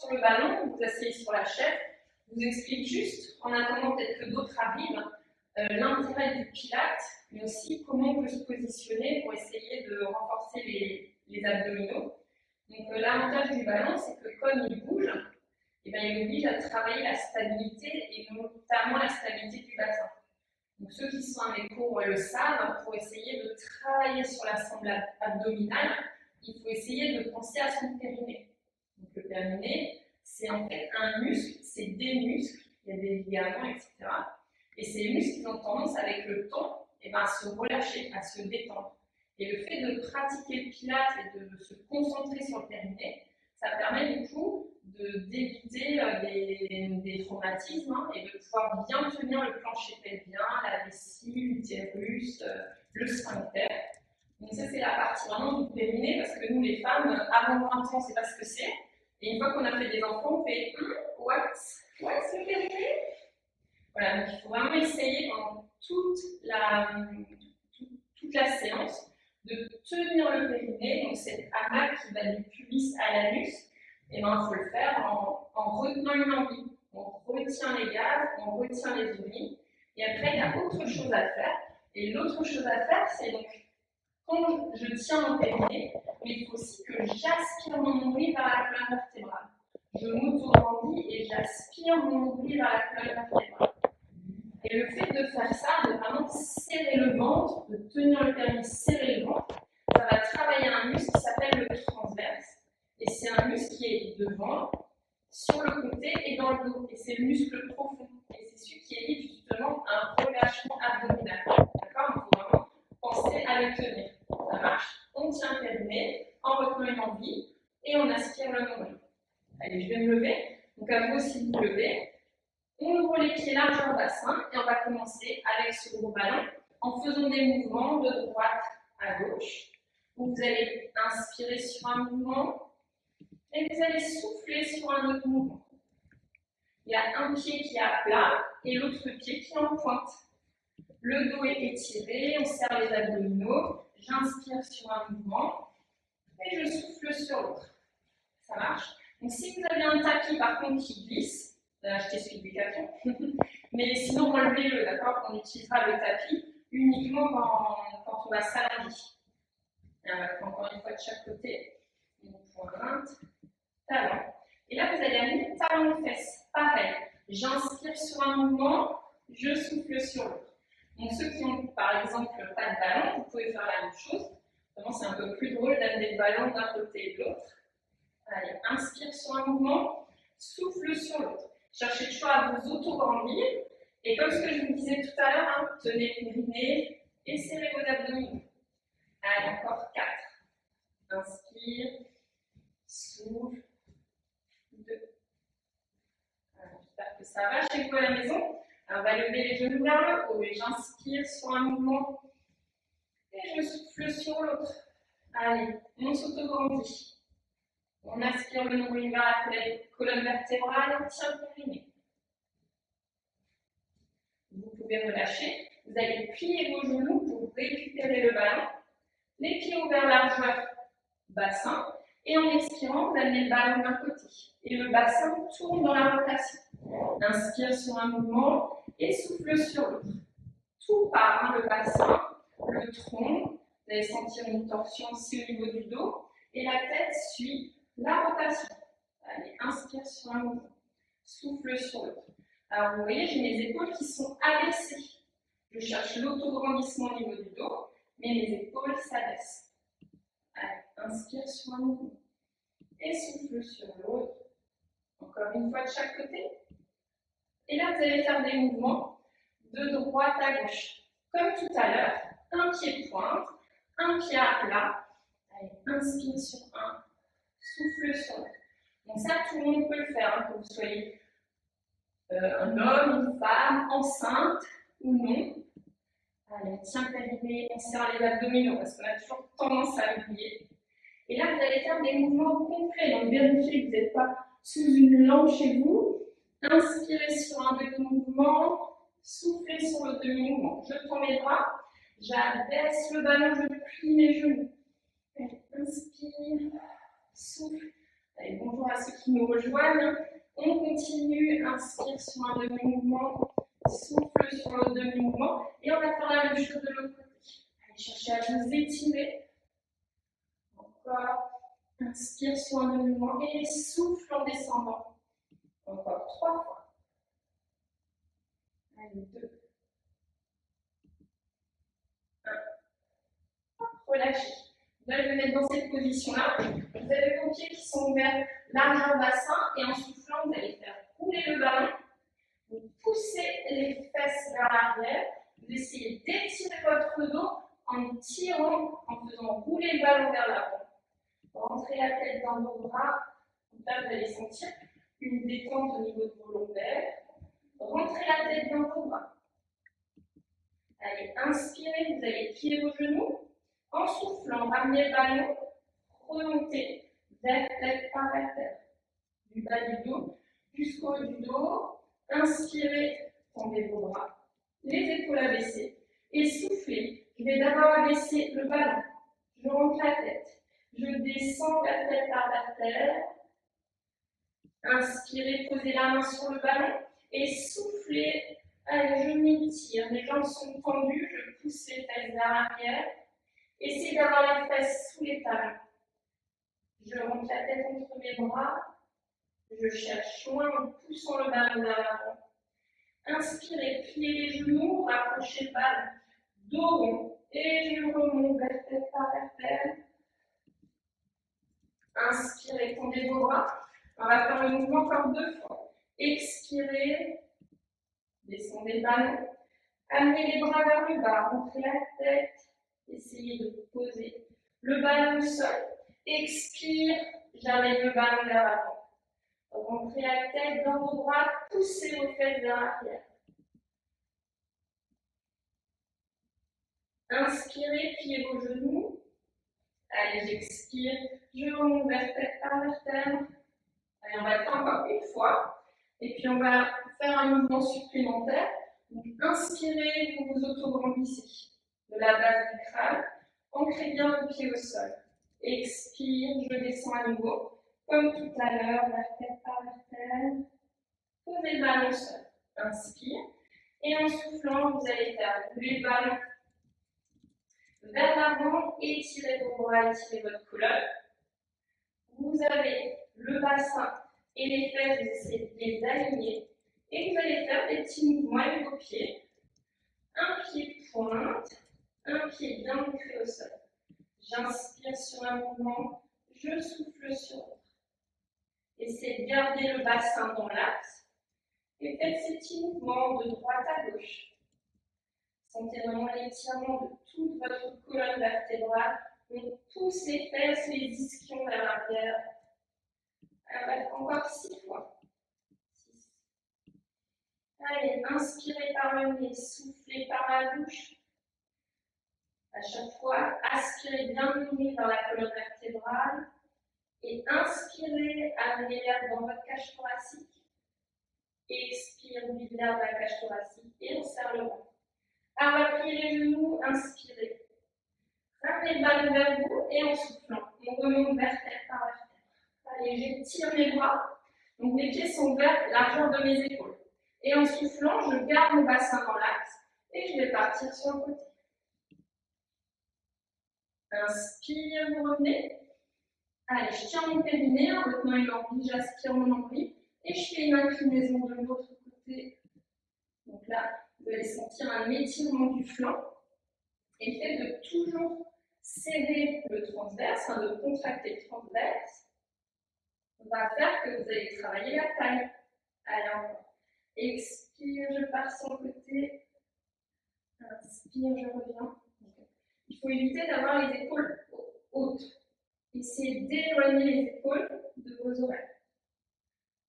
sur le ballon, vous vous asseyez sur la chaise, je vous explique juste, en attendant peut-être que d'autres arrivent, l'intérêt du Pilates, mais aussi comment on peut se positionner pour essayer de renforcer les abdominaux. Donc l'avantage du ballon, c'est que comme il bouge, eh bien, il oblige à travailler la stabilité et notamment la stabilité du bassin. Donc ceux qui sont à mes cours le savent, pour essayer de travailler sur l'assemble abdominale, il faut essayer de penser à son périnée. Donc le périnée, c'est en fait un muscle, c'est des muscles, il y a des ligaments, etc. Et ces muscles, ils ont tendance avec le temps à se relâcher, à se détendre. Et le fait de pratiquer le Pilates et de se concentrer sur le périnée, ça permet du coup d'éviter des traumatismes et de pouvoir bien tenir le plancher pelvien, la vessie, l'utérus, le sphincter. Donc ça, c'est la partie vraiment du périnée, parce que nous, les femmes, avant 20 ans, on ne sait pas ce que c'est. Et une fois qu'on a fait des enfants, on fait what's le périnée? Voilà, donc il faut vraiment essayer pendant toute la séance de tenir le périnée, donc cette amas qui va du pubis à l'anus, et ben il faut le faire en retenant une envie. On retient les gaz, on retient les urines, et après il y a autre chose à faire. Et l'autre chose à faire, c'est donc quand je tiens mon périnée, mais il faut aussi que j'aspire mon nombril vers la colonne vertébrale. Je m'auto-grandis et j'aspire mon nombril vers la colonne vertébrale. Et le fait de faire ça, de vraiment serrer le ventre, de tenir le périnée, serrer le ventre, ça va travailler un muscle qui s'appelle le transverse. Et c'est un muscle qui est devant, sur le côté et dans le dos. Et c'est le muscle profond. Et c'est celui qui évite justement un relâchement abdominal. D'accord? Il faut vraiment penser à le tenir. Ça marche? On tient le périnée en retenant une envie et on aspire le nombril. Allez, je vais me lever. Donc à vous aussi de vous lever. On ouvre les pieds largeur bassin et on va commencer avec ce gros ballon en faisant des mouvements de droite à gauche. Où vous allez inspirer sur un mouvement et vous allez souffler sur un autre mouvement. Il y a un pied qui est à plat et l'autre pied qui est en pointe. Le dos est étiré, on serre les abdominaux. J'inspire sur un mouvement et je souffle sur l'autre. Ça marche? Donc si vous avez un tapis par contre qui glisse, acheter celui de Decathlon, mais sinon relevez-le, d'accord? On utilisera le tapis uniquement quand on va s'allonger. Encore une fois de chaque côté, pointe, talon. Et là, vous allez amener talon aux fesses. Pareil, j'inspire sur un mouvement, je souffle sur l'autre. Donc ceux qui ont par exemple pas de ballon, vous pouvez faire la même chose. Vraiment, c'est un peu plus drôle d'amener le ballon d'un côté et de l'autre. Allez, inspire sur un mouvement, souffle sur l'autre. Cherchez toujours à vous auto-grandir. Et comme ce que je vous disais tout à l'heure, tenez le périnée et serrez vos abdominaux. Allez, encore 4. Inspire, souffle, 2. J'espère que ça va chez vous à la maison. Alors, on va lever les genoux vers le haut et j'inspire sur un mouvement et je souffle sur l'autre. Allez, on s'auto-grandit. On aspire le nombril vers la colonne vertébrale, on tient le périnée. Vous pouvez relâcher. Vous allez plier vos genoux pour récupérer le ballon. Les pieds ouverts largeur bassin. Et en expirant, vous amenez le ballon d'un côté. Et le bassin tourne dans la rotation. Inspire sur un mouvement et souffle sur l'autre. Tout part, le bassin, le tronc. Vous allez sentir une torsion aussi au niveau du dos. Et la tête suit la rotation. Allez, inspire sur un mouvement. Souffle sur l'autre. Alors, vous voyez, j'ai mes épaules qui sont abaissées. Je cherche l'autograndissement au niveau du dos, mais mes épaules s'abaissent. Allez, inspire sur un mouvement. Et souffle sur l'autre. Encore une fois de chaque côté. Et là, vous allez faire des mouvements de droite à gauche. Comme tout à l'heure, un pied pointe, un pied à plat. Allez, inspire sur un, souffle sur l'autre. Donc ça, tout le monde peut le faire, que vous soyez un homme, une femme, enceinte ou non. Allez, on tient le périnée, on serre les abdominaux parce qu'on a toujours tendance à l'oublier. Et là, vous allez faire des mouvements complets. Donc, vérifiez que vous n'êtes pas sous une lampe chez vous. Inspirez sur un demi-mouvement, soufflez sur le demi-mouvement. Je tends mes bras, j'abaisse le ballon, je plie mes genoux. Allez, inspire, souffle. Allez, bonjour à ceux qui nous rejoignent. On continue, inspire sur un demi-mouvement, souffle sur l'autre demi-mouvement, et on va faire la même chose de l'autre côté. Allez, cherchez à vous étirer. Encore, inspire sur un demi-mouvement et souffle en descendant. Encore 3 fois. Allez, 2. 1. Relâchez. Là, je vais mettre dans cette position-là. Vous avez vos pieds qui sont ouverts largeur bassin et en soufflant, vous allez faire rouler le ballon. Vous poussez les fesses vers l'arrière. Vous essayez d'étirer votre dos en tirant, en faisant rouler le ballon vers l'avant. Rentrez la tête dans vos bras. Donc là, vous allez sentir une détente au niveau de vos lombaires. Rentrez la tête dans vos bras. Allez, inspirez, vous allez plier vos genoux. En soufflant, ramenez le ballon, remontez vertèbre par vertèbre. Du bas du dos jusqu'au haut du dos. Inspirez, tendez vos bras, les épaules abaissées. Et soufflez. Je vais d'abord abaisser le ballon. Je rentre la tête. Je descends vertèbre par vertèbre. Inspirez, posez la main sur le ballon. Et soufflez. Allez, je m'étire. Mes jambes sont tendues. Je pousse les fesses vers l'arrière. Essayez d'avoir les fesses sous les talons. Je rentre la tête entre mes bras. Je cherche loin en poussant le ballon vers l'avant. Inspirez, pliez les genoux, rapprochez le ballon. Dos rond. Et je remonte vertèbre par vertèbre. Inspirez, tendez vos bras. On va faire le mouvement encore 2 fois. Expirez. Descendez le ballon. Amenez les bras vers le bas. Rentrez la tête. Essayez de poser le ballon au sol. Expire, j'amène le ballon vers l'avant. Rentrez la tête dans vos bras, poussez vos fesses vers l'arrière. Inspirez, pliez vos genoux. Allez, j'expire, je remonte vertèbre par vertèbre. Allez, on va le faire encore une fois. Et puis on va faire un mouvement supplémentaire. Donc, inspirez, vous vous auto-grandissez de la base du crâne. Ancrez bien vos pieds au sol. Expire, je descends à nouveau. Comme tout à l'heure, vertèbre par vertèbre. Posez le ballon au sol. Inspire. Et en soufflant, vous allez faire rouler le ballon vers l'avant. Étirez vos bras, étirez votre colonne. Vous avez le bassin et les fesses, vous essayez de les aligner. Et vous allez faire des petits mouvements avec vos pieds. Un pied pointe, un pied bien ancré au sol. J'inspire sur un mouvement, je souffle sur l'autre. Essayez de garder le bassin dans l'axe et faites ces petits mouvements de droite à gauche. Sentez vraiment l'étirement de toute votre colonne vertébrale. On pousse les fesses, les ischions vers l'arrière. Encore 6 fois. 6. Allez, inspirez par le nez, soufflez par la bouche. À chaque fois, aspirez bien l'ouvrir vers la colonne vertébrale. Et inspirez, amenez l'air dans votre cage thoracique. Expire, vide l'air de la cage thoracique et on serre le ventre. Pliez les genoux, inspirez. Ramenez le ballon vers vous et en soufflant, on remonte vertèbre par vertèbre. Allez, j'étire mes bras. Donc mes pieds sont ouverts, largeur de mes épaules. Et en soufflant, je garde mon bassin dans l'axe et je vais partir sur le côté. Inspire, vous revenez. Allez, je tiens mon périnée en retenant une envie, j'aspire mon nombril et je fais une inclinaison de l'autre côté. Donc là, vous allez sentir un étirement du flanc et le fait de toujours serrer le transverse, de contracter le transverse, va faire que vous allez travailler la taille. Allez, encore. Expire, je pars sur le côté. Inspire, je reviens. Il faut éviter d'avoir les épaules hautes. Essayez d'éloigner les épaules de vos oreilles.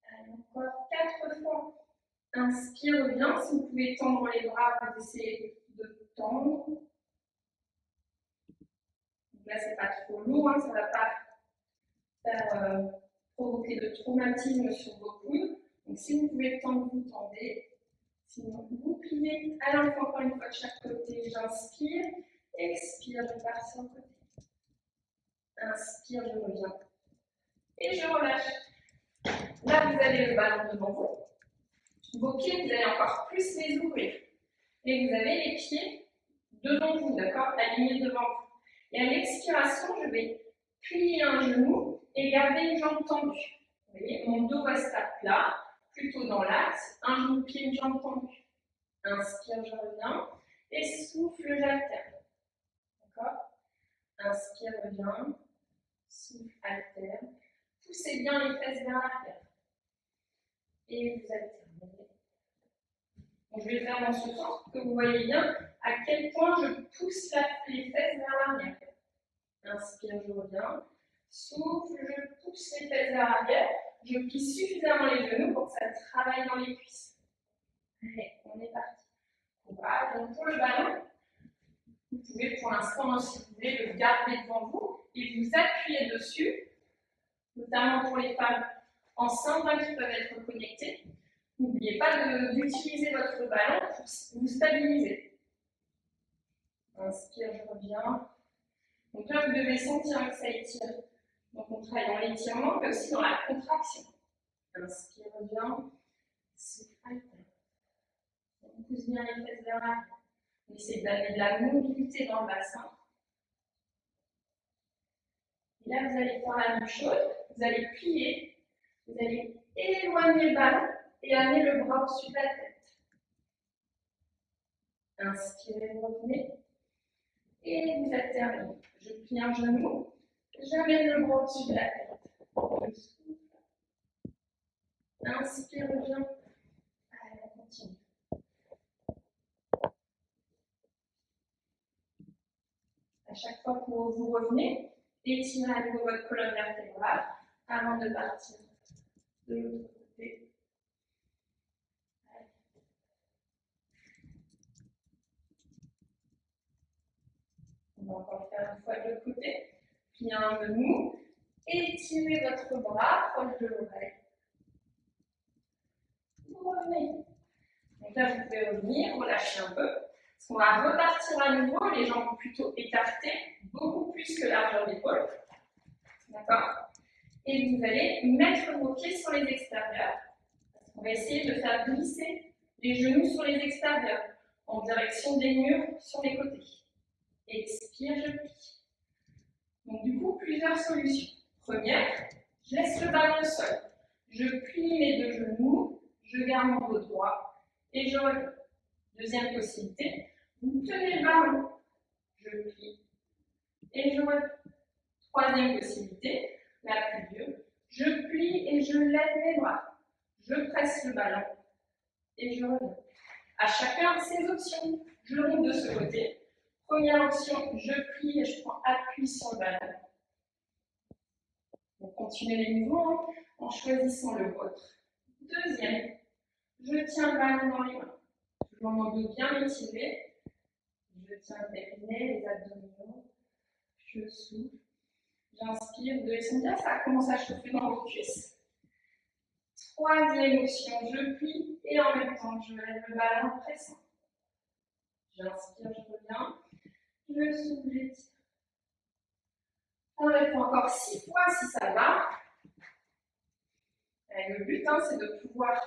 Allez, encore 4 fois. Inspire bien. Si vous pouvez tendre les bras, vous essayez de tendre. Donc là, ce n'est pas trop lourd, ça ne va pas faire provoquer de traumatisme sur vos coudes. Donc si vous pouvez tendre, vous tendez. Sinon, vous pliez. Allez, encore une fois de chaque côté. J'inspire. Expire, je pars sur le côté. Inspire, je reviens. et je relâche. Là, vous avez le ballon devant vous. Vos pieds, vous allez encore plus les ouvrir. Et vous avez les pieds devant vous, d'accord, alignés devant vous. Et à l'expiration, je vais plier un genou et garder une jambe tendue. Vous voyez, mon dos reste à plat, plutôt dans l'axe, un genou pied, une jambe tendue. Inspire, je reviens, et souffle, j'alterne. D'accord? Inspire, reviens, souffle, alterne. Poussez bien les fesses vers l'arrière. Et vous alternez. Donc, je vais le faire dans ce sens pour que vous voyez bien à quel point je pousse les fesses vers l'arrière. Inspire, je reviens. Souffle, je pousse les fesses vers l'arrière. Je plie suffisamment les genoux pour que ça travaille dans les cuisses. Allez, on est parti. Courage. Donc pour le ballon, vous pouvez pour l'instant, si vous voulez, le garder devant vous et vous appuyer dessus, notamment pour les femmes enceintes qui peuvent être connectées. N'oubliez pas d'utiliser votre ballon pour vous stabiliser. Inspire, je reviens. Donc là, vous devez sentir que ça étire. Donc on travaille dans l'étirement, mais aussi dans la contraction. Inspire, reviens. Souffle, alterne. On pousse bien les fesses vers l'arrière. On essaie d'amener de la mobilité dans le bassin. Et là, vous allez faire la même chose. Vous allez plier. Vous allez éloigner le ballon et amener le bras au-dessus de la tête. Inspirez, revenez. Et vous alternez. Je plie un genou. J'amène le bras au-dessus de la tête. Je souffle. Inspire, reviens. Allez, on continue. À chaque fois que vous revenez, étirez à nouveau votre colonne vertébrale avant de partir de l'autre côté. Allez. On va encore faire une fois de l'autre côté. Pliez un genou. Étirez votre bras proche de l'oreille. Vous revenez. Donc là, vous pouvez revenir, relâcher un peu. Parce qu'on va repartir à nouveau, les jambes plutôt écartées, beaucoup plus que largeur d'épaule. D'accord? Et vous allez mettre vos pieds sur les extérieurs. On va essayer de faire glisser les genoux sur les extérieurs, en direction des murs sur les côtés. Expire, je plie. Donc du coup, plusieurs solutions. Première, je laisse le ballon au sol. Je plie mes deux genoux, je garde mon dos droit et je reviens. Deuxième possibilité, vous tenez le ballon, je plie et je reviens. Troisième possibilité, la plus dure, je plie et je lève mes bras. Je presse le ballon et je reviens. À chacun ses options. Je monte de ce côté. Première option, je plie et je prends appui sur le ballon. Donc continuez les mouvements en choisissant le vôtre. Deuxième, je tiens le ballon dans les mains. Toujours mon dos bien étiré. Je tiens le périnée, les abdominaux. Je souffle. J'inspire. Vous devez sentir ça commence à chauffer dans vos cuisses. Troisième option, je plie et en même temps, je lève le ballon en pressant. J'inspire, je reviens. Je souffle, j'étire. On le fait encore 6 fois si ça va. Et le but, c'est de pouvoir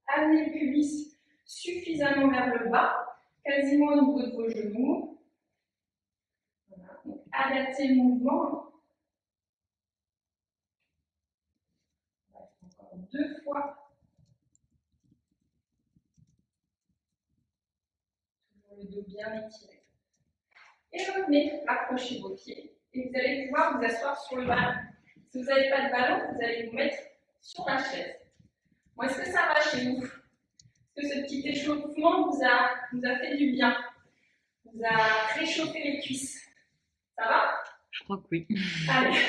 amener le pubis suffisamment vers le bas, quasiment au niveau de vos genoux. Voilà. Donc, adaptez le mouvement. On va faire encore 2 fois. Toujours le dos bien étiré. Et revenez, rapprochez vos pieds. Et vous allez pouvoir vous asseoir sur le ballon. Si vous n'avez pas de ballon, vous allez vous mettre sur la chaise. Bon, est-ce que ça va chez vous? Est-ce que ce petit échauffement vous a fait du bien? Vous a réchauffé les cuisses? Ça va? Je crois que oui. Allez.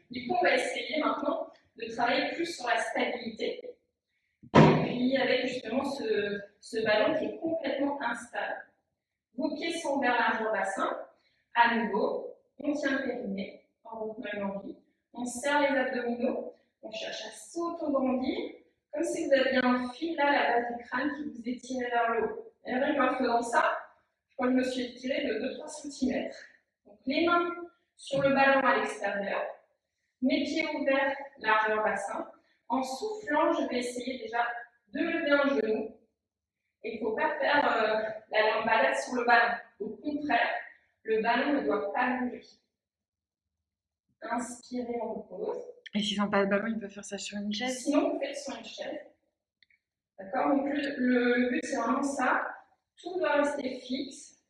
Du coup, on va essayer maintenant de travailler plus sur la stabilité. Et puis avec justement ce ballon qui est complètement instable. Vos pieds sont vers largeur bassin. À nouveau, on tient le périnée en retenant une envie. On serre les abdominaux. On cherche à s'auto-grandir, comme si vous aviez un fil là à la base du crâne qui vous étirait vers le haut. Et rien qu'en faisant ça, je crois que je me suis étirée de 2-3 cm. Donc les mains sur le ballon à l'extérieur. mes pieds ouverts, largeur bassin. En soufflant, je vais essayer déjà de lever un genou. Et il ne faut pas faire la langue balade sur le ballon. Au contraire, le ballon ne doit pas bouger. Inspirez, on repose. Et s'ils n'ont pas de ballon, ils peuvent faire ça sur une chaise? Sinon, vous faites sur une chaise. D'accord? Donc le but, c'est vraiment ça. Tout doit rester fixe.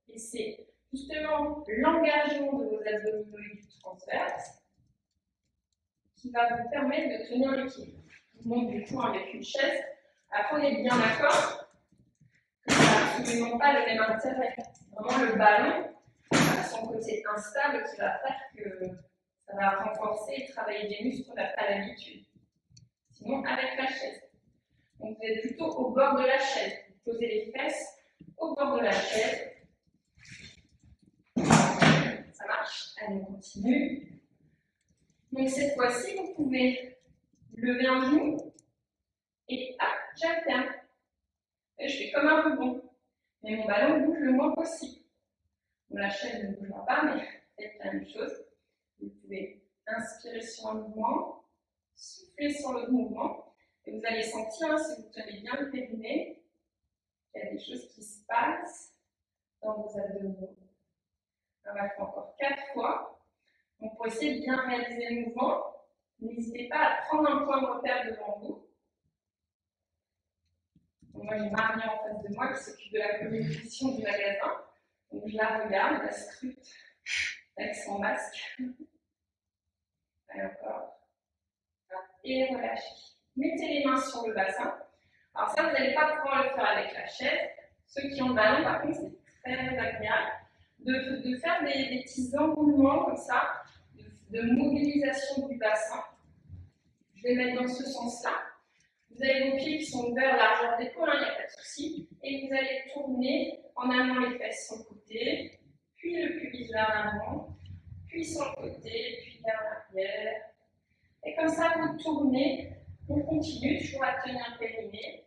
Et c'est justement l'engagement de vos abdominaux et du transverse qui va vous permettre de tenir l'équilibre. Donc, du coup, avec une chaise, après, on est bien d'accord que ça n'a absolument pas le même intérêt. Vraiment, le ballon a son côté instable qui va faire que ça va renforcer et travailler des muscles qu'on n'a pas l'habitude. Sinon, avec la chaise. Donc, vous êtes plutôt au bord de la chaise. Vous posez les fesses au bord de la chaise. Ça marche. Allez, on continue. Donc, cette fois-ci, vous pouvez lever un genou et hop, j'alterne. Et je fais comme un rebond. Mais mon ballon bouge le moins possible. Bon, la chaise ne bougera pas, mais faites la même chose. Vous pouvez inspirer sur un mouvement, souffler sur l'autre mouvement. Et vous allez sentir, si vous tenez bien le périnée, qu'il y a des choses qui se passent dans vos abdominaux. On va faire encore 4 fois. Donc, pour essayer de bien réaliser le mouvement, n'hésitez pas à prendre un point de repère devant vous. Donc, moi, j'ai Marie en face de moi qui s'occupe de la communication du magasin. Donc, je la regarde, la scrute avec son masque. Et encore. Et relâchez. Mettez les mains sur le bassin. Alors ça, vous n'allez pas pouvoir le faire avec la chaise. Ceux qui ont le ballon, par contre, c'est très agréable de faire des petits enroulements comme ça, de mobilisation du bassin. Je vais mettre dans ce sens-là. Vous avez vos pieds qui sont ouverts largeur d'épaule, il n'y a pas de souci. Et vous allez tourner en amenant les fesses sur le côté, puis le pubis vers l'avant, puis sur le côté, puis vers l'arrière. Et comme ça, vous tournez. On continue toujours à tenir le périnée,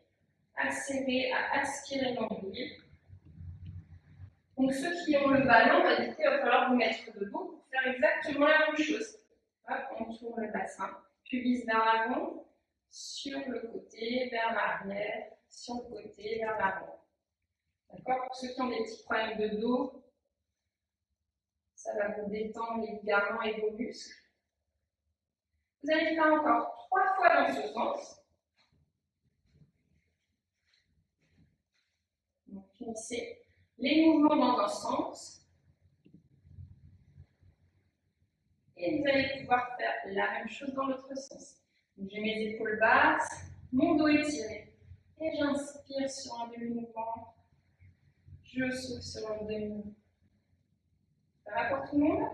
à serrer, à aspirer l'ombilic. Donc ceux qui ont le ballon, du coup, il va falloir vous mettre debout pour faire exactement la même chose. Hop, on tourne le bassin, pubis vers l'avant, sur le côté, vers l'arrière, sur le côté, vers l'avant. D'accord? Pour ceux qui ont des petits problèmes de dos, ça va vous détendre les ligaments et vos muscles. Vous allez faire encore 3 fois dans ce sens. Donc, finissez les mouvements dans un sens. Et vous allez pouvoir faire la même chose dans l'autre sens. J'ai mes épaules basses, mon dos étiré. Et j'inspire sur un demi-mouvement. Je souffle sur un demi-mouvement. Ça va pour tout le monde?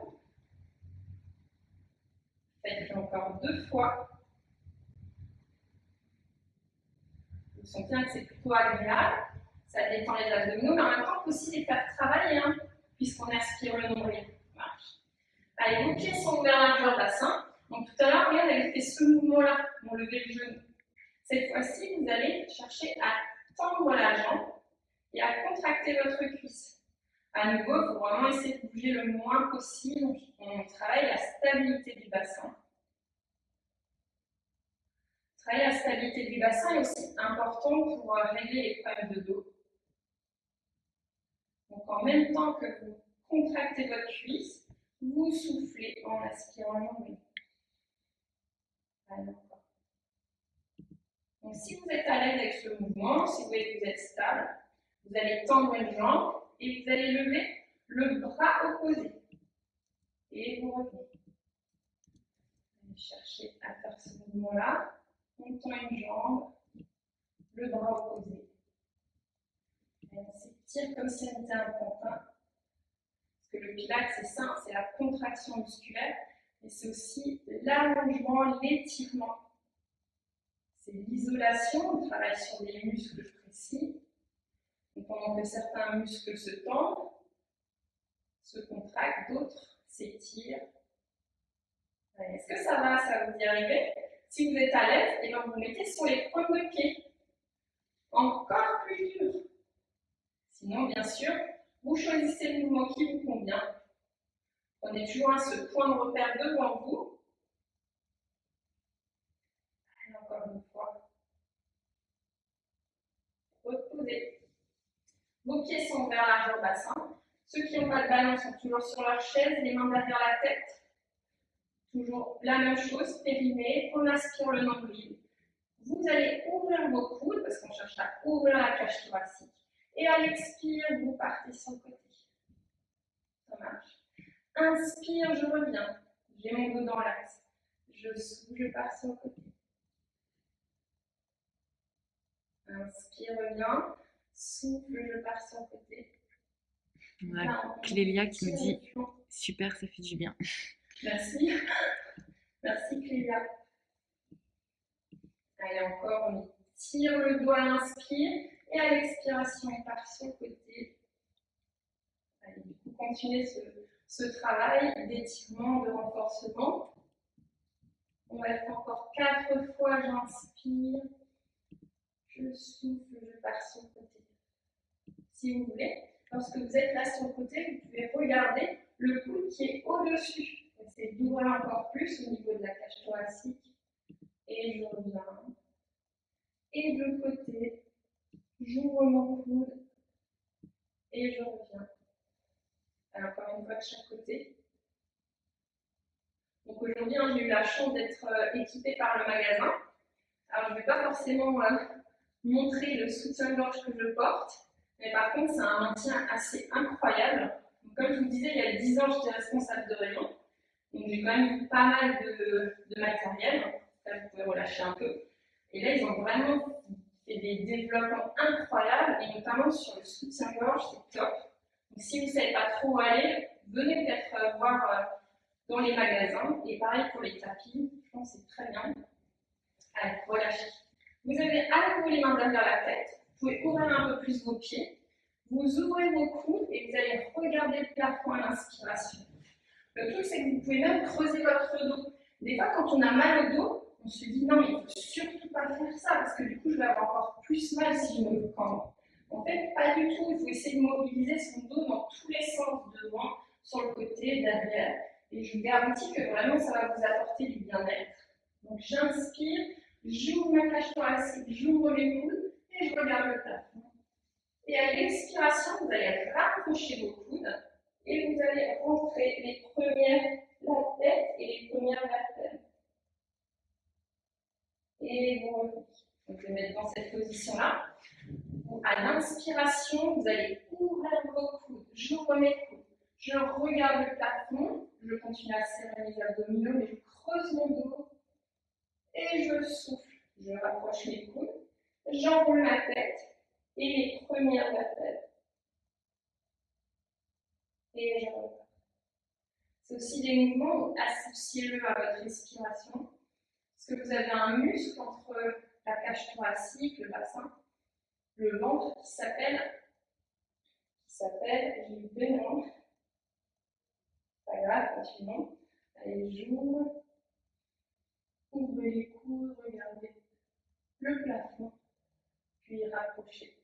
Faites-le encore 2 fois. Vous sentez bien que c'est plutôt agréable. Ça détend les abdominaux, mais en même temps, on peut aussi les faire travailler, hein, puisqu'on aspire le nombril. Marche. Allez, vos pieds sont ouverts largeur bassin. Donc tout à l'heure, regarde, elle fait ce mouvement-là, on levait le genou. Cette fois-ci, vous allez chercher à tendre la jambe et à contracter votre cuisse. À nouveau, il faut vraiment essayer de bouger le moins possible. On travaille la stabilité du bassin. Travailler la stabilité du bassin est aussi important pour régler les problèmes de dos. Donc en même temps que vous contractez votre cuisse, vous soufflez en aspirant l'ombilic. Donc si vous êtes à l'aise avec ce mouvement, si vous voyez que vous êtes stable, vous allez tendre une jambe et vous allez lever le bras opposé. Et vous revenez. Vous allez chercher à faire ce mouvement-là. On tend une jambe, le bras opposé. Et on s'étire comme si on était un pantin. Parce que le pilates, c'est ça, c'est la contraction musculaire, mais c'est aussi l'allongement, l'étirement. C'est l'isolation, on travaille sur des muscles précis. Et pendant que certains muscles se tendent, se contractent, d'autres s'étirent. Est-ce que ça va, ça vous y arriver? Si vous êtes à l'aise, et bien vous mettez sur les pointes de pied. Encore plus dur. Sinon, bien sûr, vous choisissez le mouvement qui vous convient. Prenez toujours ce point de repère devant vous. Vos pieds sont vers largeur bassin. Ceux qui n'ont pas de ballon sont toujours sur leur chaise, les mains derrière la tête. Toujours la même chose, périnée, on aspire le nombril. Vous allez ouvrir vos coudes, parce qu'on cherche à ouvrir la cage thoracique. Et à l'expire, vous partez sur le côté. Ça marche. Inspire, je reviens. J'ai mon dos dans l'axe. Je souffle, je pars sur le côté. Inspire, reviens. Souffle, je pars sur le côté. On a Clélia qui me dit super, ça fait du bien. Merci. Merci Clélia. Allez, encore, on tire le doigt à l'inspire et à l'expiration, on part sur le côté. Allez, du coup, continuez ce travail d'étirement, de renforcement. On va faire encore 4 fois, j'inspire, je souffle, je pars sur le côté. Si vous voulez, lorsque vous êtes là sur le côté, vous pouvez regarder le coude qui est au-dessus. C'est d'ouvrir encore plus au niveau de la cage thoracique. Et je reviens. Et de l'autre côté, j'ouvre mon coude et je reviens. Alors, encore une fois de chaque côté. Donc aujourd'hui, j'ai eu la chance d'être équipée par le magasin. Alors, je ne vais pas forcément montrer le soutien-gorge que je porte, mais par contre, c'est un maintien assez incroyable. Donc, comme je vous disais, il y a 10 ans, j'étais responsable de rayon. Donc, j'ai quand même eu pas mal de matériel. Là, vous pouvez relâcher un peu. Et là, ils ont vraiment fait des développements incroyables, et notamment sur le soutien-gorge, c'est top. Donc, si vous ne savez pas trop où aller, venez peut-être voir dans les magasins. Et pareil pour les tapis, je pense que c'est très bien. Allez, relâchez. Vous avez à nouveau les mains derrière la tête. Vous pouvez ouvrir un peu plus vos pieds. Vous ouvrez vos coudes et vous allez regarder le plafond à l'inspiration. Le truc, c'est que vous pouvez même creuser votre dos. Des fois, quand on a mal au dos, on se dit non, mais il ne faut surtout pas faire ça parce que du coup, je vais avoir encore plus mal si je me cambre. En fait, pas du tout. Il faut essayer de mobiliser son dos dans tous les sens, devant, sur le côté, derrière. Et je vous garantis que vraiment, ça va vous apporter du bien-être. Donc, j'inspire, j'ouvre ma cage thoracique, j'ouvre les coudes et je regarde le plafond. Et à l'expiration, vous allez rapprocher vos coudes et vous allez rentrer la tête et les premières vertèbres. Et vous revenez. Donc, je vais mettre dans cette position-là. À l'inspiration, vous allez ouvrir vos coudes. J'ouvre mes coudes. Je regarde le plafond. Je continue à serrer mes abdominaux, mais je creuse mon dos. Et je souffle. Je rapproche les coudes. J'enroule ma tête et les premières vertèbres. Et je repars. C'est aussi des mouvements, associez-le à votre respiration. Parce que vous avez un muscle entre la cage thoracique, le bassin, le ventre qui s'appelle, j'ai eu 2 noms. Pas grave, continuons. Allez, j'ouvre. Ouvrez les coudes, regardez le plafond, puis rapprochez.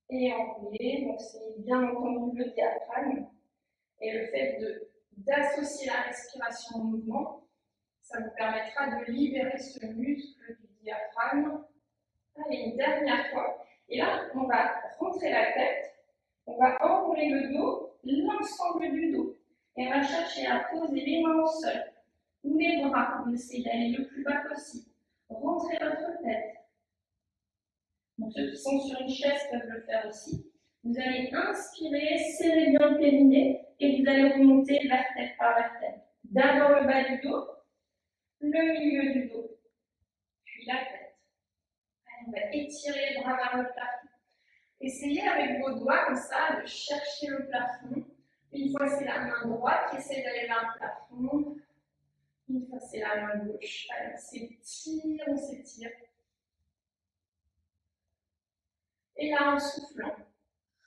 Et enrouler, donc c'est bien entendu le diaphragme. Et le fait d'associer la respiration au mouvement, ça vous permettra de libérer ce muscle du diaphragme. Allez, une dernière fois. Et là, on va rentrer la tête, on va enrouler le dos, l'ensemble du dos. Et on va chercher à poser les mains au sol ou les bras. On essaie d'aller le plus bas possible. Rentrez votre tête. Donc, ceux qui sont sur une chaise peuvent le faire aussi. Vous allez inspirer, serrer bien le périnée et vous allez remonter vertèbre par vertèbre. D'abord le bas du dos, le milieu du dos, puis la tête. Allez, on va étirer les bras vers le plafond. Essayez avec vos doigts comme ça de chercher le plafond. Une fois c'est la main droite qui essaie d'aller vers le plafond. Une fois c'est la main gauche. Allez, on s'étire. Et là, en soufflant,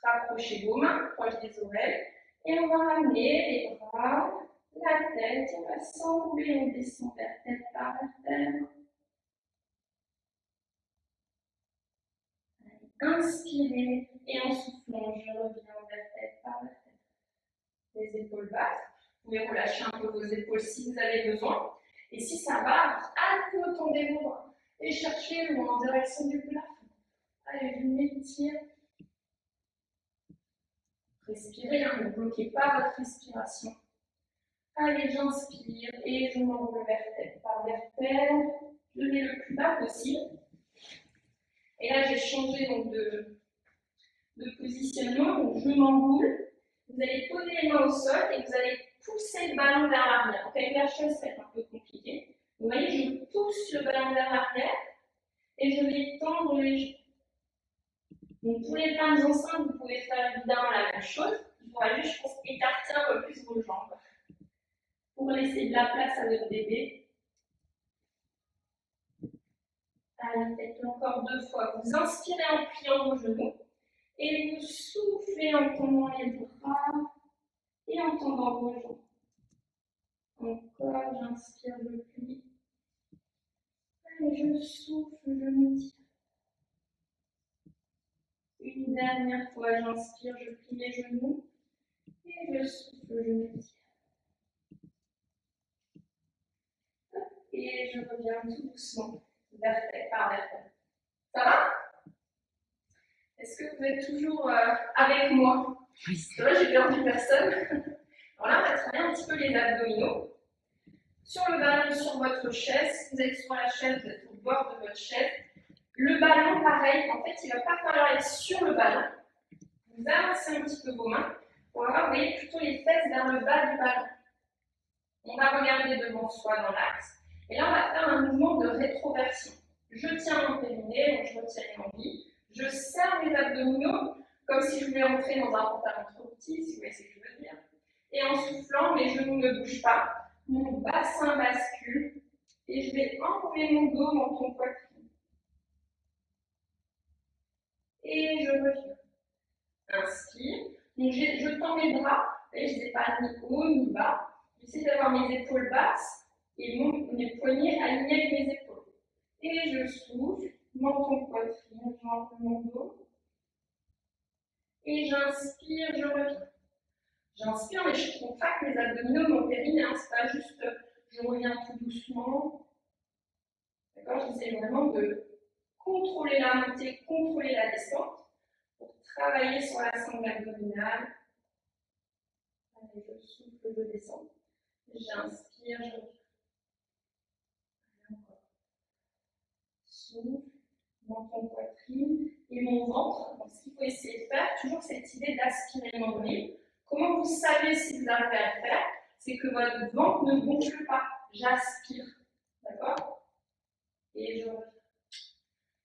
rapprochez vos mains proches des oreilles. Et on va ramener les bras, la tête, on va s'enrouler, on descend vertèbre par vertèbre. Inspirez et en soufflant, je reviens vertèbre par vertèbre. Les épaules basses, vous pouvez relâcher un peu vos épaules si vous avez besoin. Et si ça va, à nouveau tendez vos bras et cherchez en direction du plafond. Allez, je m'étire. Respirez, hein, ne bloquez pas votre respiration. Allez, j'inspire et je m'enroule vertèbre par vertèbre. Je mets le plus bas possible. Et là, j'ai changé donc, de positionnement. Donc, je m'enroule. Vous allez poser les mains au sol et vous allez pousser le ballon vers l'arrière. Donc, avec la chaise, ça va être un peu compliqué. Vous voyez, je pousse le ballon vers l'arrière et je vais tendre les genoux. Donc, pour les femmes enceintes, vous pouvez faire évidemment la même chose. Il faudra juste, je pense, écarter un peu plus vos jambes pour laisser de la place à votre bébé. Allez, faites-le encore 2 fois. Vous inspirez en pliant vos genoux et vous soufflez en tendant les bras et en tendant vos jambes. Encore, j'inspire, je plie. Allez, je souffle, je m'étire. Une dernière fois, j'inspire, je plie mes genoux et je souffle, je m'étire. Et je reviens tout doucement, vertèbre par vertèbre. Ça va? Est-ce que vous êtes toujours avec moi? Oui. C'est vrai, j'ai perdu personne. Alors là, on va travailler un petit peu les abdominaux. Sur le ballon, sur votre chaise. Si vous êtes sur la chaise, vous êtes au bord de votre chaise. Le ballon, pareil, en fait, il ne va pas falloir être sur le ballon. Vous avancez un petit peu vos mains. Pour avoir, vous voyez, plutôt les fesses vers le bas du ballon. On va regarder devant soi dans l'axe. Et là, on va faire un mouvement de rétroversion. Je tiens mon périnée, donc je retiens l'envie. Je serre les abdominaux comme si je voulais entrer dans un pantalon trop petit, si vous voyez ce que je veux dire. Et en soufflant, mes genoux ne bougent pas. Mon bassin bascule. Et je vais enlever mon dos, menton, poitrine. Et je reviens. Inspire. Donc je tends mes bras. Et je ne vais pas ni haut ni bas. J'essaie d'avoir mes épaules basses et mes poignets alignés avec mes épaules. Et je souffle, menton, poitrine, j'enroule mon dos. Et j'inspire, je reviens. J'inspire, mais je contracte mes abdominaux, mon périnée. Hein, c'est pas juste, je reviens tout doucement. D'accord? J'essaie vraiment de contrôler la montée, contrôler la descente pour travailler sur la sangle abdominale. Allez, je souffle, je descends. J'inspire, je reviens. Souffle, menton, poitrine et mon ventre. Donc, ce qu'il faut essayer de faire, toujours cette idée d'aspirer le nombril. Comment vous savez si vous arrivez à le faire? C'est que votre ventre ne gonfle pas. J'aspire. D'accord? Et je reviens.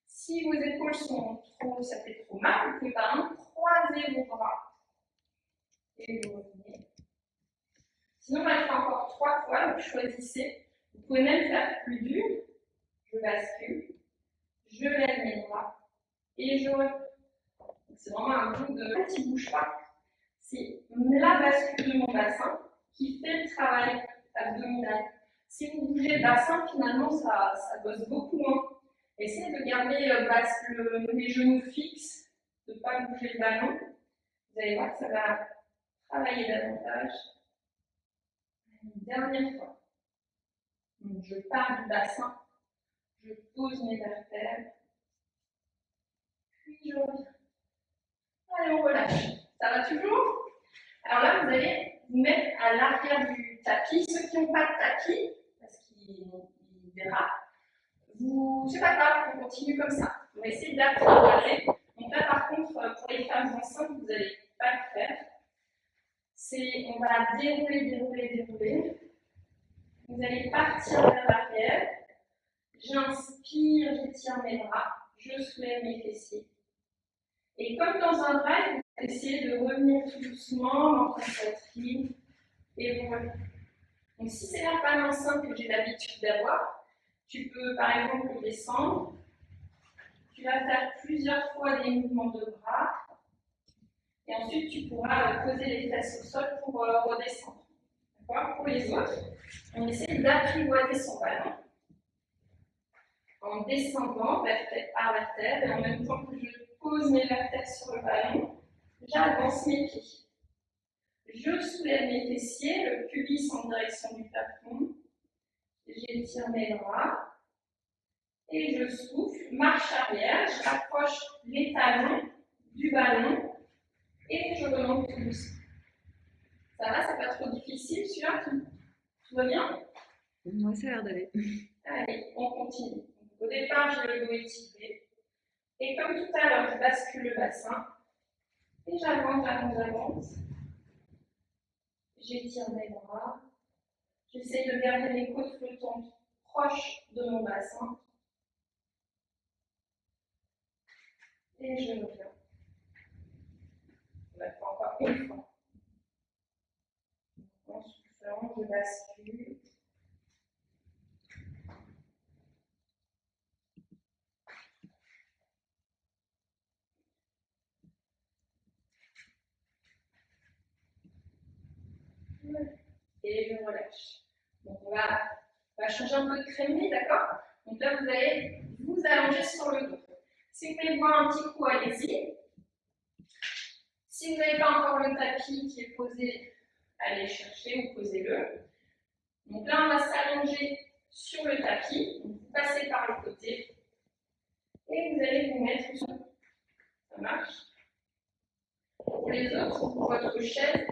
Si vos épaules sont trop, ça fait trop mal, vous pouvez par exemple croiser vos bras. Et vous revenez. Sinon, on va le faire encore 3 fois, donc choisissez. Vous pouvez même faire plus dur. Je bascule. Je lève mes bras et je reviens. C'est vraiment un mouvement de qui ne bouge pas. C'est la bascule de mon bassin qui fait le travail abdominal. Si vous bougez le bassin, finalement, ça bosse beaucoup moins. Essayez de garder les genoux fixes, de ne pas bouger le ballon. Vous allez voir que ça va travailler davantage. Une dernière fois. Donc, je pars du bassin, je pose mes vertèbres, puis je reviens. Allez, on relâche. Ça va toujours? Alors là, vous allez vous mettre à l'arrière du tapis. Ceux qui n'ont pas de tapis, parce qu'ils dérapent, c'est pas grave, on continue comme ça. On va essayer d'apprivoiser. Donc là, par contre, pour les femmes enceintes, vous n'allez pas le faire. On va dérouler, dérouler, dérouler. Vous allez partir vers l'arrière. J'inspire, j'étire mes bras. Je soulève mes fessiers. Et comme dans un drive, vous allez essayer de revenir tout doucement, menton, poitrine, et vous revenez. Donc si c'est la femme enceinte que j'ai l'habitude d'avoir, tu peux par exemple descendre. Tu vas faire plusieurs fois des mouvements de bras. Et ensuite, tu pourras poser les fesses au sol pour redescendre. D'accord? Pour les autres, on essaie d'apprivoiser son ballon en descendant vertèbre par vertèbre et en même temps que je pose mes vertèbres sur le ballon, j'avance mes pieds. Je soulève mes fessiers, le pubis en direction du plafond. J'étire mes bras et je souffle, marche arrière, je rapproche les talons du ballon Et je remonte tout doucement. Ça va, c'est pas trop difficile celui-là? Tout va bien? Moi, ça a l'air d'aller. Allez, on continue. Donc, au départ, j'ai le dos étiré. Et comme tout à l'heure, je bascule le bassin. Et j'avance, j'avance, j'avance. J'étire mes bras. J'essaie de garder mes côtes flottantes proches de mon bassin. Et je reviens. On va faire encore une fois. En soufflant, je bascule. Et je relâche. Donc on va changer un peu de créneau, d'accord? Donc là, vous allez vous allonger sur le dos. Si vous voulez boire un petit coup, allez-y. Si vous n'avez pas encore le tapis qui est posé, allez le chercher ou posez-le. Donc là, on va s'allonger sur le tapis. Donc, vous passez par le côté. Et vous allez vous mettre sur. Ça marche? Pour les autres, pour votre chaise,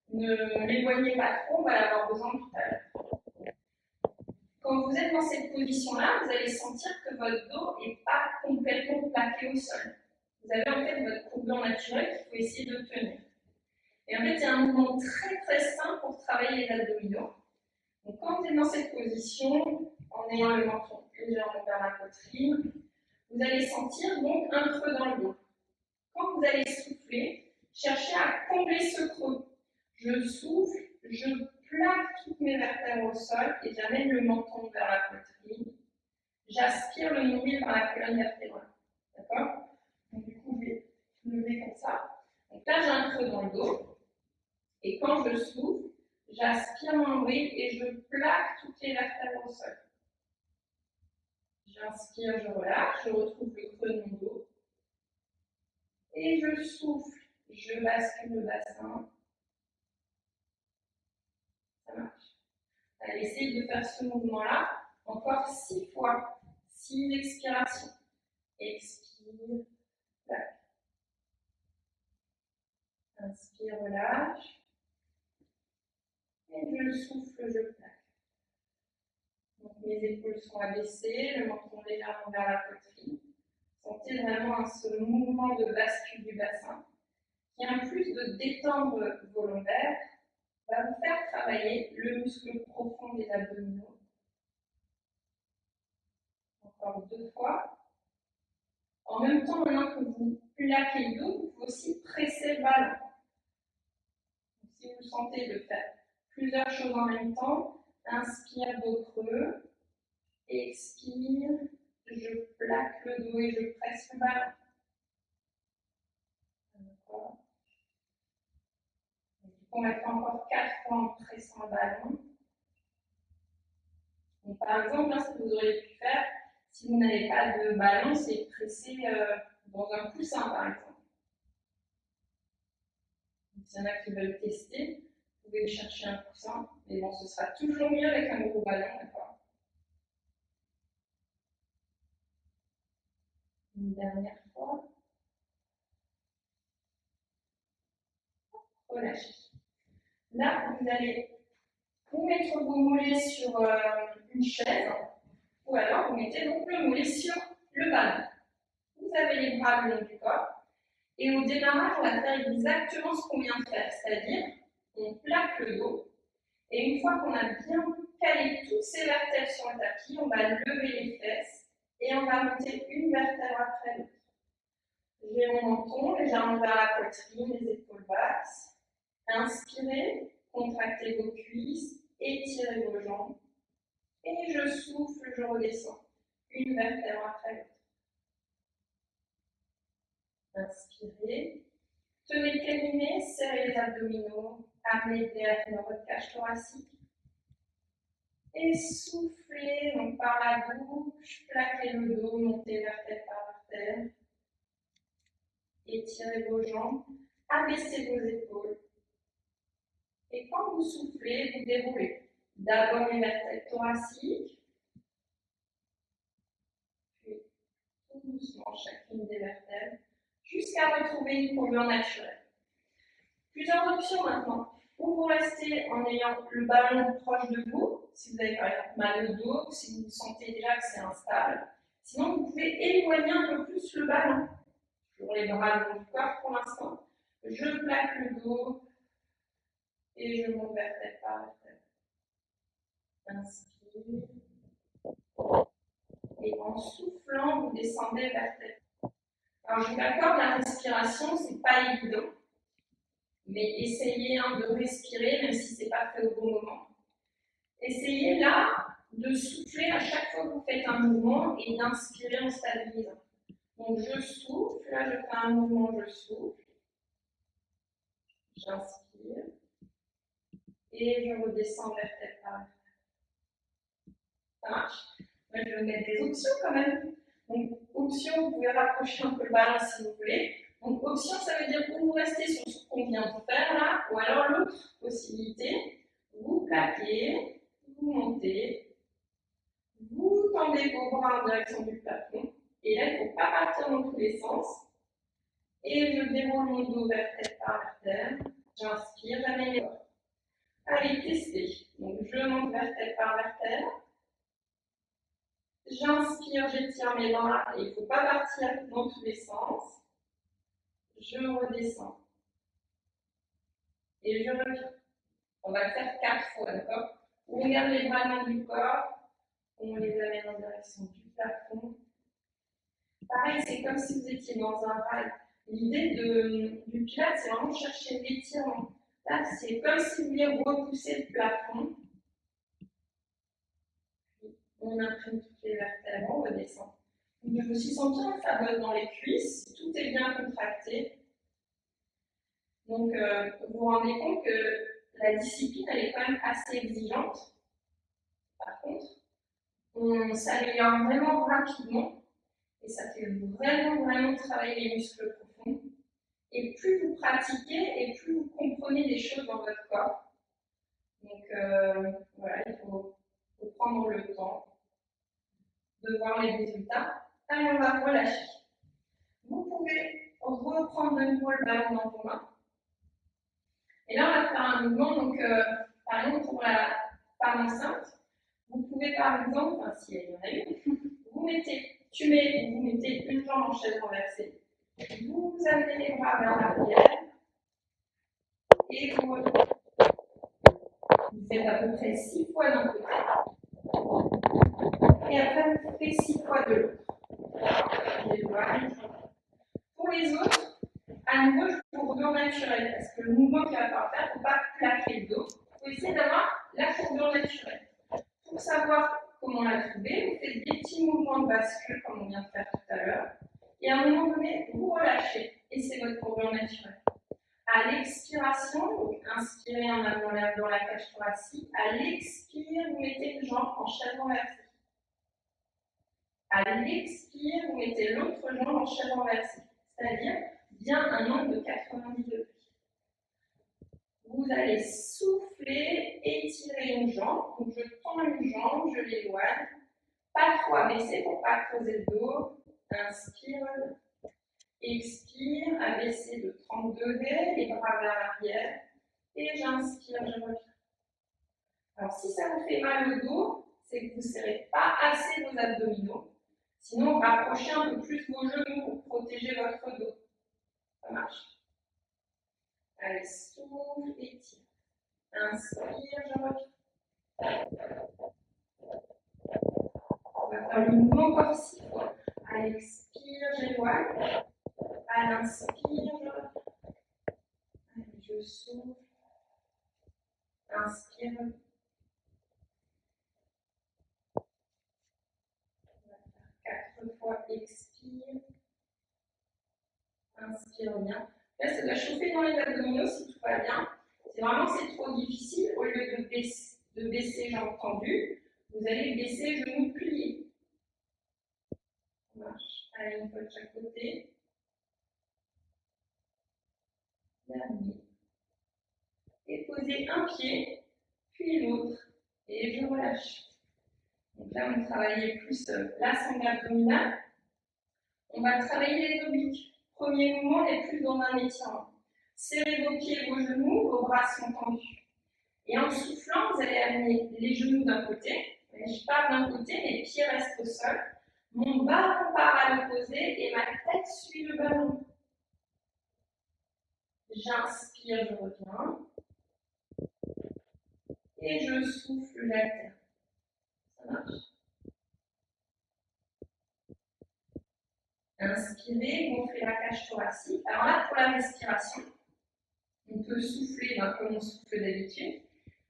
ne l'éloignez pas trop, on va l'avoir besoin tout à l'heure. Quand vous êtes dans cette position-là, vous allez sentir que votre dos n'est pas complètement plaqué au sol. Vous avez en fait votre courbure naturelle qu'il faut essayer de tenir. Et en fait, il y a un mouvement très très simple pour travailler les abdominaux. Donc quand vous êtes dans cette position, en ayant le menton légèrement vers la poitrine, vous allez sentir donc un creux dans le dos. Quand vous allez souffler, cherchez à combler ce creux. Je souffle, je plaque toutes mes vertèbres au sol et j'amène le menton vers la poitrine. J'aspire le nombril par la colonne vertébrale. D'accord? Donc du coup, je vais lever comme ça. Donc là, j'ai un creux dans le dos. Et quand je souffle, j'aspire mon nombril et je plaque toutes les vertèbres au sol. J'inspire, je relâche, je retrouve le creux de mon dos. Et je souffle, je bascule le bassin. Ça marche. Allez, essayez de faire ce mouvement-là encore 6 fois. 6 expirations. Expire, plaque. Inspire, relâche. Et je souffle, je plaque. Donc mes épaules sont abaissées, le menton légèrement vers la poitrine. Sentez vraiment ce mouvement de bascule du bassin qui, en plus de détendre vos lombaires, va vous faire travailler le muscle profond des abdominaux. Encore 2 fois. En même temps, maintenant que vous plaquez le dos, vous pouvez aussi presser le ballon. Donc, si vous sentez de faire plusieurs choses en même temps, inspire, dos creux, expire, je plaque le dos et je presse le ballon. D'accord. On va faire encore 4 fois en pressant le ballon. Donc, par exemple, ce que vous auriez pu faire, si vous n'avez pas de ballon, c'est presser dans un coussin, par exemple. S'il y en a qui veulent tester, vous pouvez chercher un coussin, mais bon, ce sera toujours mieux avec un gros ballon, d'accord? Une dernière fois. Relâchez. Là, vous allez vous mettre vos mollets sur une chaise, ou alors vous mettez donc le mollet sur le ballon. Vous avez les bras le long du corps, et au démarrage, on va faire exactement ce qu'on vient de faire, c'est-à-dire on plaque le dos, et une fois qu'on a bien calé toutes ces vertèbres sur le tapis, on va lever les fesses, et on va monter une vertèbre après l'autre. J'ai mon menton légèrement vers la poitrine, les épaules basses. Inspirez, contractez vos cuisses, étirez vos jambes. Et je souffle, je redescends. Une vertèbre après l'autre. Inspirez. Tenez le périnée, serrez les abdominaux, amenez vers votre cage thoracique. Et soufflez donc par la bouche, plaquez le dos, montez vertèbre par vertèbre. Étirez vos jambes, abaissez vos épaules. Et quand vous soufflez, vous déroulez d'abord les vertèbres thoraciques, puis tout doucement chacune des vertèbres, jusqu'à retrouver une courbure naturelle. Plusieurs options maintenant. Ou vous restez en ayant le ballon proche de vous, si vous avez par exemple mal au dos, si vous sentez déjà que c'est instable. Sinon, vous pouvez éloigner un peu plus le ballon. Toujours les bras le long du corps pour l'instant. Je plaque le dos et je monte vertèbre par vertèbre. Inspire. Et en soufflant, vous descendez vertèbre. Alors, je vous accorde, la respiration, c'est pas évident. Mais essayez de respirer, même si ce n'est pas fait au bon moment. Essayez là de souffler à chaque fois que vous faites un mouvement et d'inspirer en stabilisant. Donc je souffle, là je fais un mouvement, je souffle, j'inspire et je redescends vertèbre par vertèbre. Ça marche? Moi je vais mettre des options quand même. Donc option, vous pouvez rapprocher un peu le ballon si vous voulez. Donc option, ça veut dire que vous restez sur ce qu'on vient de faire là, ou alors l'autre possibilité, vous plaquez, vous montez, vous tendez vos bras en direction du plafond, et là il ne faut pas partir dans tous les sens. Et je déroule mon dos vertèbre par vertèbre, j'inspire, j'amène les bras. Allez, testez. Donc je monte vertèbre par vertèbre. J'inspire, j'étire mes bras et il ne faut pas partir dans tous les sens. Je redescends. Et je reviens. On va le faire 4 fois, d'accord? On garde les bras le long du corps. On les amène en direction du plafond. Pareil, c'est comme si vous étiez dans un rail. L'idée du pilates, c'est vraiment chercher l'étirement. Là, c'est comme si vous vouliez repousser le plafond. On imprime toutes les vertèbres, on redescend. Je me suis sentie en fameuse dans les cuisses, tout est bien contracté. Donc, vous vous rendez compte que la discipline, elle est quand même assez exigeante. Par contre, on s'améliore vraiment rapidement et ça fait vraiment travailler les muscles profonds. Et plus vous pratiquez et plus vous comprenez des choses dans votre corps. Donc, voilà, il faut prendre le temps de voir les résultats. Allez, on va relâcher. Vous pouvez reprendre de nouveau le ballon dans vos mains. Et là, on va faire un mouvement. Donc, par exemple, pour la femme enceinte, vous pouvez par exemple, enfin, s'il y en a une, vous mettez une jambe en chaise renversée. Vous amenez les bras vers l'arrière et vous faites à peu près 6 fois d'un côté. Et après, vous faites 6 fois de l'autre. Pour les autres, à nouveau, je vous remets au naturel parce que le mouvement qu'il va falloir faire, il ne faut pas plaquer le dos. Il faut essayer d'avoir la courbure naturelle. Pour savoir comment la trouver, vous faites des petits mouvements de bascule comme on vient de faire tout à l'heure. Et à un moment donné, vous relâchez et c'est votre courbure naturelle. À l'expiration, donc inspirez en amenant l'air dans la cage thoracique. À l'expire, vous mettez une jambe en chaise renversée. À l'expire, vous mettez l'autre jambe en chaise renversée, c'est-à-dire bien un angle de 90 degrés. Vous allez souffler, étirer une jambe. Donc je tends une jambe, je l'éloigne. Pas trop abaisser pour ne pas creuser le dos. Inspire, expire, abaisser de 30 degrés, les bras vers l'arrière. Et j'inspire, je reviens. Alors si ça vous fait mal au dos, c'est que vous ne serrez pas assez vos abdominaux. Sinon, rapprochez un peu plus vos genoux pour protéger votre dos. Ça marche? Allez, souffle, étire. Inspire, je reviens. On va faire le mouvement encore 6 fois. À l'expire, j'éloigne. À l'inspire, je reviens. Allez, je souffle. Inspire. On va faire 4 fois. Expire. Inspire bien. Là, ça doit chauffer dans les abdominaux si tout va bien. Si vraiment c'est trop difficile, au lieu de baisser jambes tendues, vous allez baisser genoux pliés. Ça marche. Allez, une fois de chaque côté. Dernier. Et posez un pied, puis l'autre. Et je relâche. Donc là, on travaillait plus la sangle abdominale. On va travailler les obliques. Premier mouvement, on est plus dans un étirement. Serrez vos pieds et vos genoux, vos bras sont tendus. Et en soufflant, vous allez amener les genoux d'un côté. Je pars d'un côté, mes pieds restent au sol. Mon ballon part à l'opposé et ma tête suit le ballon. J'inspire, je reviens. Et je souffle, j'alterne. Ça marche? Inspirez, gonflez la cage thoracique. Alors là, pour la respiration, on peut souffler comme on souffle d'habitude.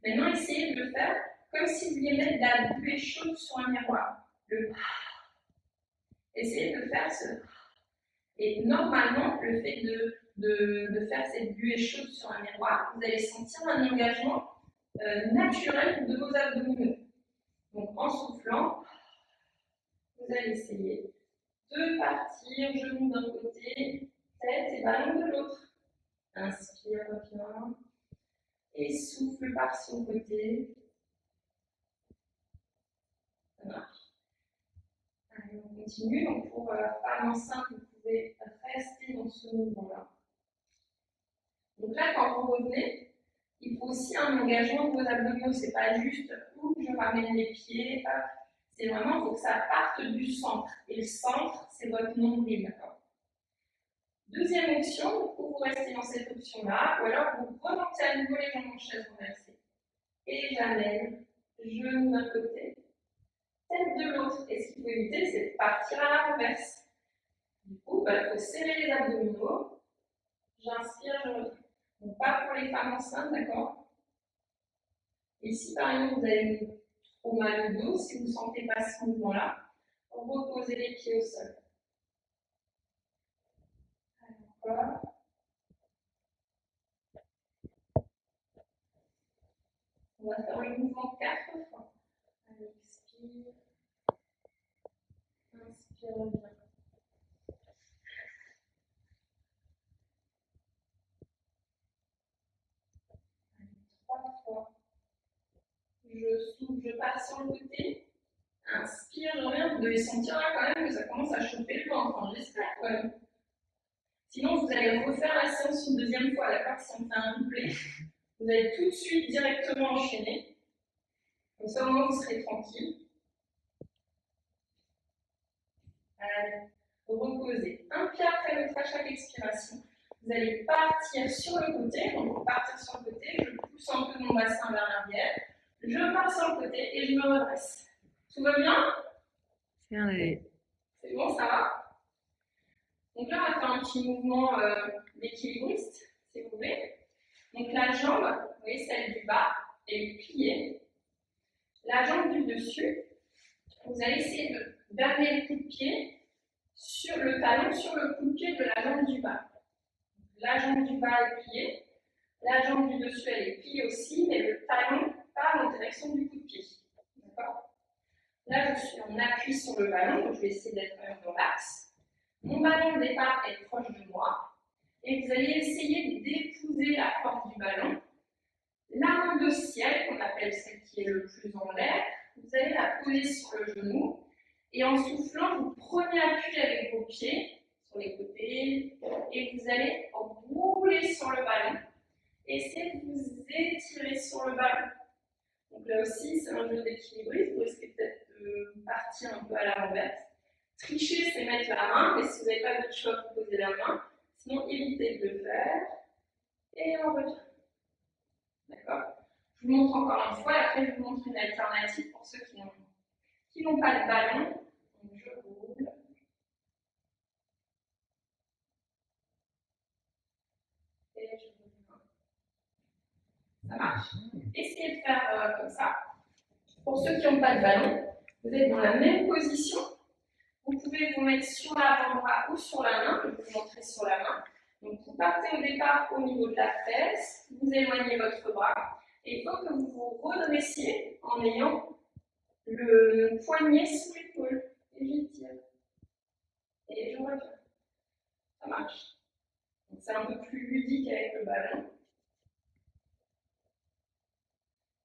Maintenant, essayez de le faire comme si vous vouliez mettre de la buée chaude sur un miroir. Le essayez de faire ce. Et normalement, le fait de faire cette buée chaude sur un miroir, vous allez sentir un engagement naturel de vos abdominaux. Donc en soufflant, vous allez essayer de partir, genoux d'un côté, tête et ballon de l'autre. Inspire, reviens. Et souffle par son côté. Ça marche. Allez, on continue. Donc pour femme enceinte, vous pouvez rester dans ce mouvement-là. Donc là, quand vous revenez, il faut aussi un engagement de vos abdominaux. C'est pas juste où je ramène les pieds, hop. C'est vraiment, il faut que ça parte du centre. Et le centre, c'est votre nombril, d'accord? Deuxième option, ou vous restez dans cette option-là, ou alors vous remontez à nouveau les jambes en chaise renversée. Et j'amène genou d'un côté, tête de l'autre. Et ce qu'il faut éviter, c'est de partir à la renverse. Du coup, il faut serrer les abdominaux. J'inspire, je reviens. Donc, pas pour les femmes enceintes, d'accord? Et si par exemple vous avez trop mal au dos, si vous ne sentez pas ce mouvement-là, reposez les pieds au sol. Encore. On va faire le mouvement 4 fois. Allez, expire. Inspire, reviens. Allez, 3 fois. Je souffle, je pars sur le côté. Inspire, je reviens. Vous devez sentir là quand même que ça commence à chauffer le ventre. Enfin, j'espère quand même. Sinon, vous allez refaire la séance une deuxième fois, d'accord? Si on fait un replay, vous allez tout de suite directement enchaîner. Comme ça, au moins, vous serez tranquille. Allez, reposez. Un pied après l'autre à chaque expiration. Vous allez partir sur le côté. Donc, pour partir sur le côté, je pousse un peu mon bassin vers l'arrière. Je pars sur le côté et je me redresse. Tout va bien? C'est bon, ça va? Donc là, on va faire un petit mouvement d'équilibriste, si vous voulez. Donc la jambe, vous voyez, celle du bas, est pliée. La jambe du dessus, vous allez essayer d'amener le coup de pied sur le talon, sur le coup de pied de la jambe du bas. La jambe du bas est pliée. La jambe du dessus, elle est pliée aussi, mais le talon part en direction du coup de pied. D'accord? Là, je suis en appui sur le ballon, donc je vais essayer d'être dans l'axe. Mon ballon de départ est proche de moi. Et vous allez essayer d'épouser la force du ballon. La main de ciel, qu'on appelle celle qui est le plus en l'air, vous allez la poser sur le genou. Et en soufflant, vous prenez appui avec vos pieds sur les côtés. Et vous allez rouler sur le ballon. Essayez de vous étirer sur le ballon. Donc là aussi, c'est un jeu d'équilibre. Vous risquez peut-être de partir un peu à la renverse. Tricher, c'est mettre la main, mais si vous n'avez pas d'autre choix, vous posez la main. Sinon, évitez de le faire. Et on revient. D'accord? Je vous montre encore une fois, et après je vous montre une alternative pour ceux qui n'ont pas de ballon. Donc je roule. Et je reviens. Ça marche? Essayez de faire comme ça. Pour ceux qui n'ont pas de ballon, vous êtes dans la même position. Vous pouvez vous mettre sur l'avant-bras ou sur la main. Je vais vous montrer sur la main. Donc vous partez au départ au niveau de la fesse, vous éloignez votre bras. Et il faut que vous vous redressiez en ayant le poignet sous l'épaule. Et j'étire. Et je reviens. Ça marche. Donc c'est un peu plus ludique avec le ballon.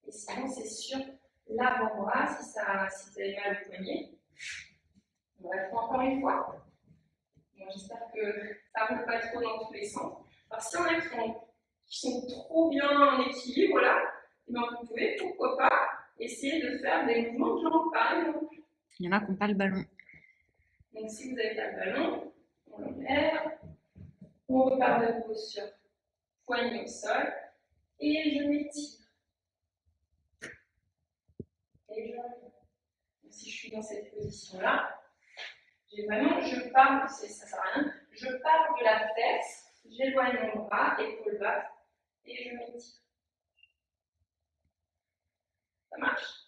Et sinon, c'est sur l'avant-bras si vous avez mal au poignet. On va le faire encore une fois. Bon, j'espère que ça ne roule pas trop dans tous les sens. Alors, s'il y en a qui sont trop bien en équilibre, là, eh bien, vous pouvez, pourquoi pas, essayer de faire des mouvements de jambes, par exemple. Il y en a qui n'ont pas le ballon. Donc, si vous n'avez pas le ballon, on l'enlève. On repart de nouveau sur poignet au sol. Et je m'étire. Et je reviens. Donc, si je suis dans cette position-là, je pars, ça sert à rien, je pars de la fesse, j'éloigne mon bras, épaule basse, et je m'étire. Ça marche?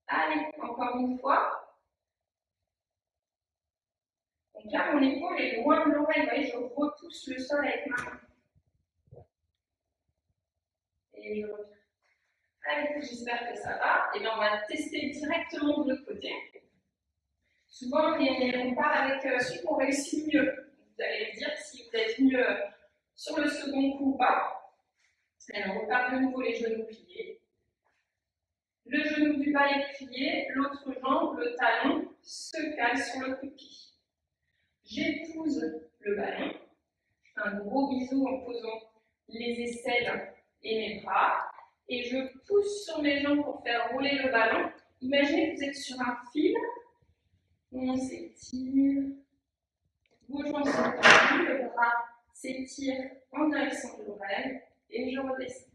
Allez, encore une fois. Donc là, mon épaule est loin de l'oreille, vous voyez, je repousse le sol avec ma main. Et je reviens. Allez, j'espère que ça va. Et bien, on va tester directement de l'autre côté. Souvent, on part avec celui qu'on réussit mieux. Vous allez me dire si vous êtes mieux sur le second coup ou pas. Alors, on repart de nouveau les genoux pliés. Le genou du bas est plié, l'autre jambe, le talon, se cale sur le coup de pied. J'épouse le ballon. Je fais un gros bisou en posant les aisselles et mes bras. Et je pousse sur mes jambes pour faire rouler le ballon. Imaginez que vous êtes sur un fil. On s'étire. Vos jambes sont tendues, le bras s'étire en direction de l'oreille. Et je redescends.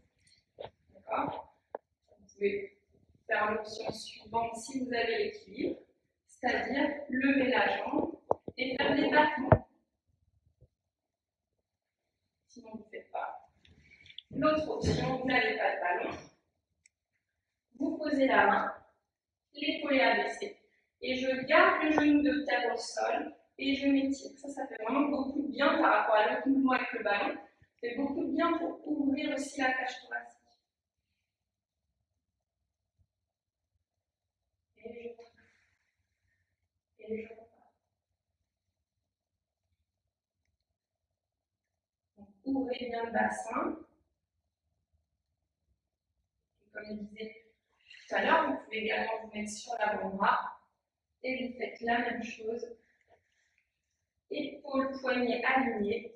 D'accord? Vous pouvez faire l'option suivante si vous avez l'équilibre, c'est-à-dire lever la jambe et faire des battements. Sinon, vous ne faites pas. L'autre option, vous n'avez pas de ballon. Vous posez la main, l'épaule est abaissée, et je garde le genou de terre au sol et je m'étire. Ça fait vraiment beaucoup de bien par rapport à l'autre mouvement avec le ballon. Ça fait beaucoup de bien pour ouvrir aussi la cage thoracique. Et je repars. Donc, ouvrez bien le bassin. Comme je disais tout à l'heure, vous pouvez également vous mettre sur l'avant-bras et vous faites la même chose. Épaules, poignets alignés.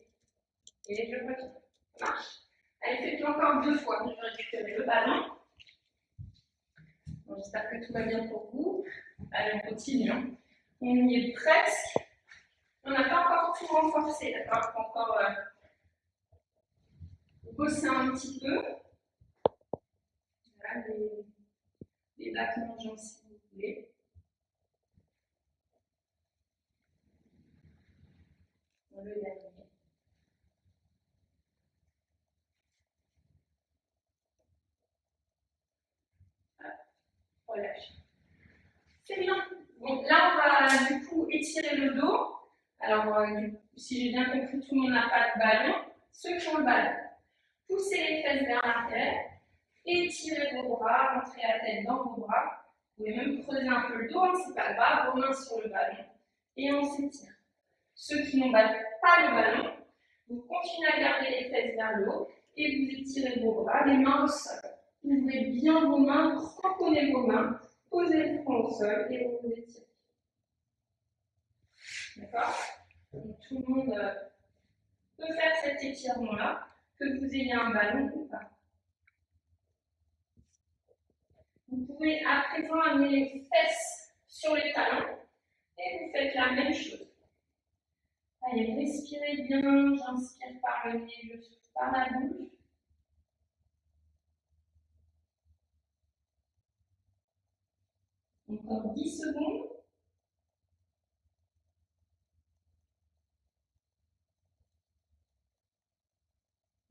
Et je reviens. Ça marche. Allez, faites-le encore 2 fois. Je vais récupérer le ballon. Bon, j'espère que tout va bien pour vous. Allez, on continue. On y est presque. On n'a pas encore tout renforcé, d'accord? On peut encore bosser un petit peu. Voilà, les battements de jambes si vous voulez. On le dernier. Relâche. C'est bien. Bon, là, on va du coup étirer le dos. Alors, si j'ai bien compris, tout le monde n'a pas de ballon. Ceux qui ont le ballon, poussez les fesses vers l'arrière, étirez vos bras, rentrez la tête dans vos bras. Vous pouvez même creuser un peu le dos, hein, c'est pas grave, vos mains sur le ballon. Et on s'étire. Ceux qui n'ont pas le ballon, vous continuez à garder les fesses vers le haut et vous étirez vos bras, les mains au sol. Ouvrez bien vos mains, cramponnez vos mains, posez le front au sol et vous vous étirez. D'accord? Donc, tout le monde peut faire cet étirement-là, que vous ayez un ballon ou pas. Vous pouvez à présent amener les fesses sur les talons et vous faites la même chose. Allez, respirez bien, j'inspire par le nez, je souffle par la bouche. Encore 10 secondes.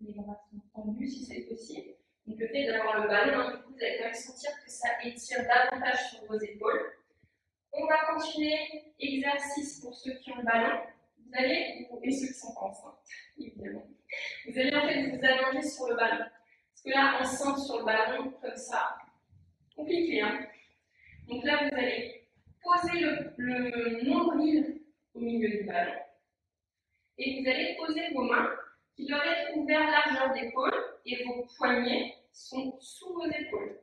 Les bras sont tendus si c'est possible. Donc le fait d'avoir le ballon, hein, du coup, vous allez quand même sentir que ça étire davantage sur vos épaules. On va continuer, exercice pour ceux qui ont le ballon. Vous allez, et ceux qui sont enceintes, évidemment. Vous allez en fait vous allonger sur le ballon. Parce que là, enceinte sur le ballon, comme ça, compliqué, hein. Donc là, vous allez poser le nombril au milieu du ballon. Et vous allez poser vos mains qui doivent être ouvertes largeur d'épaule et vos poignets sont sous vos épaules.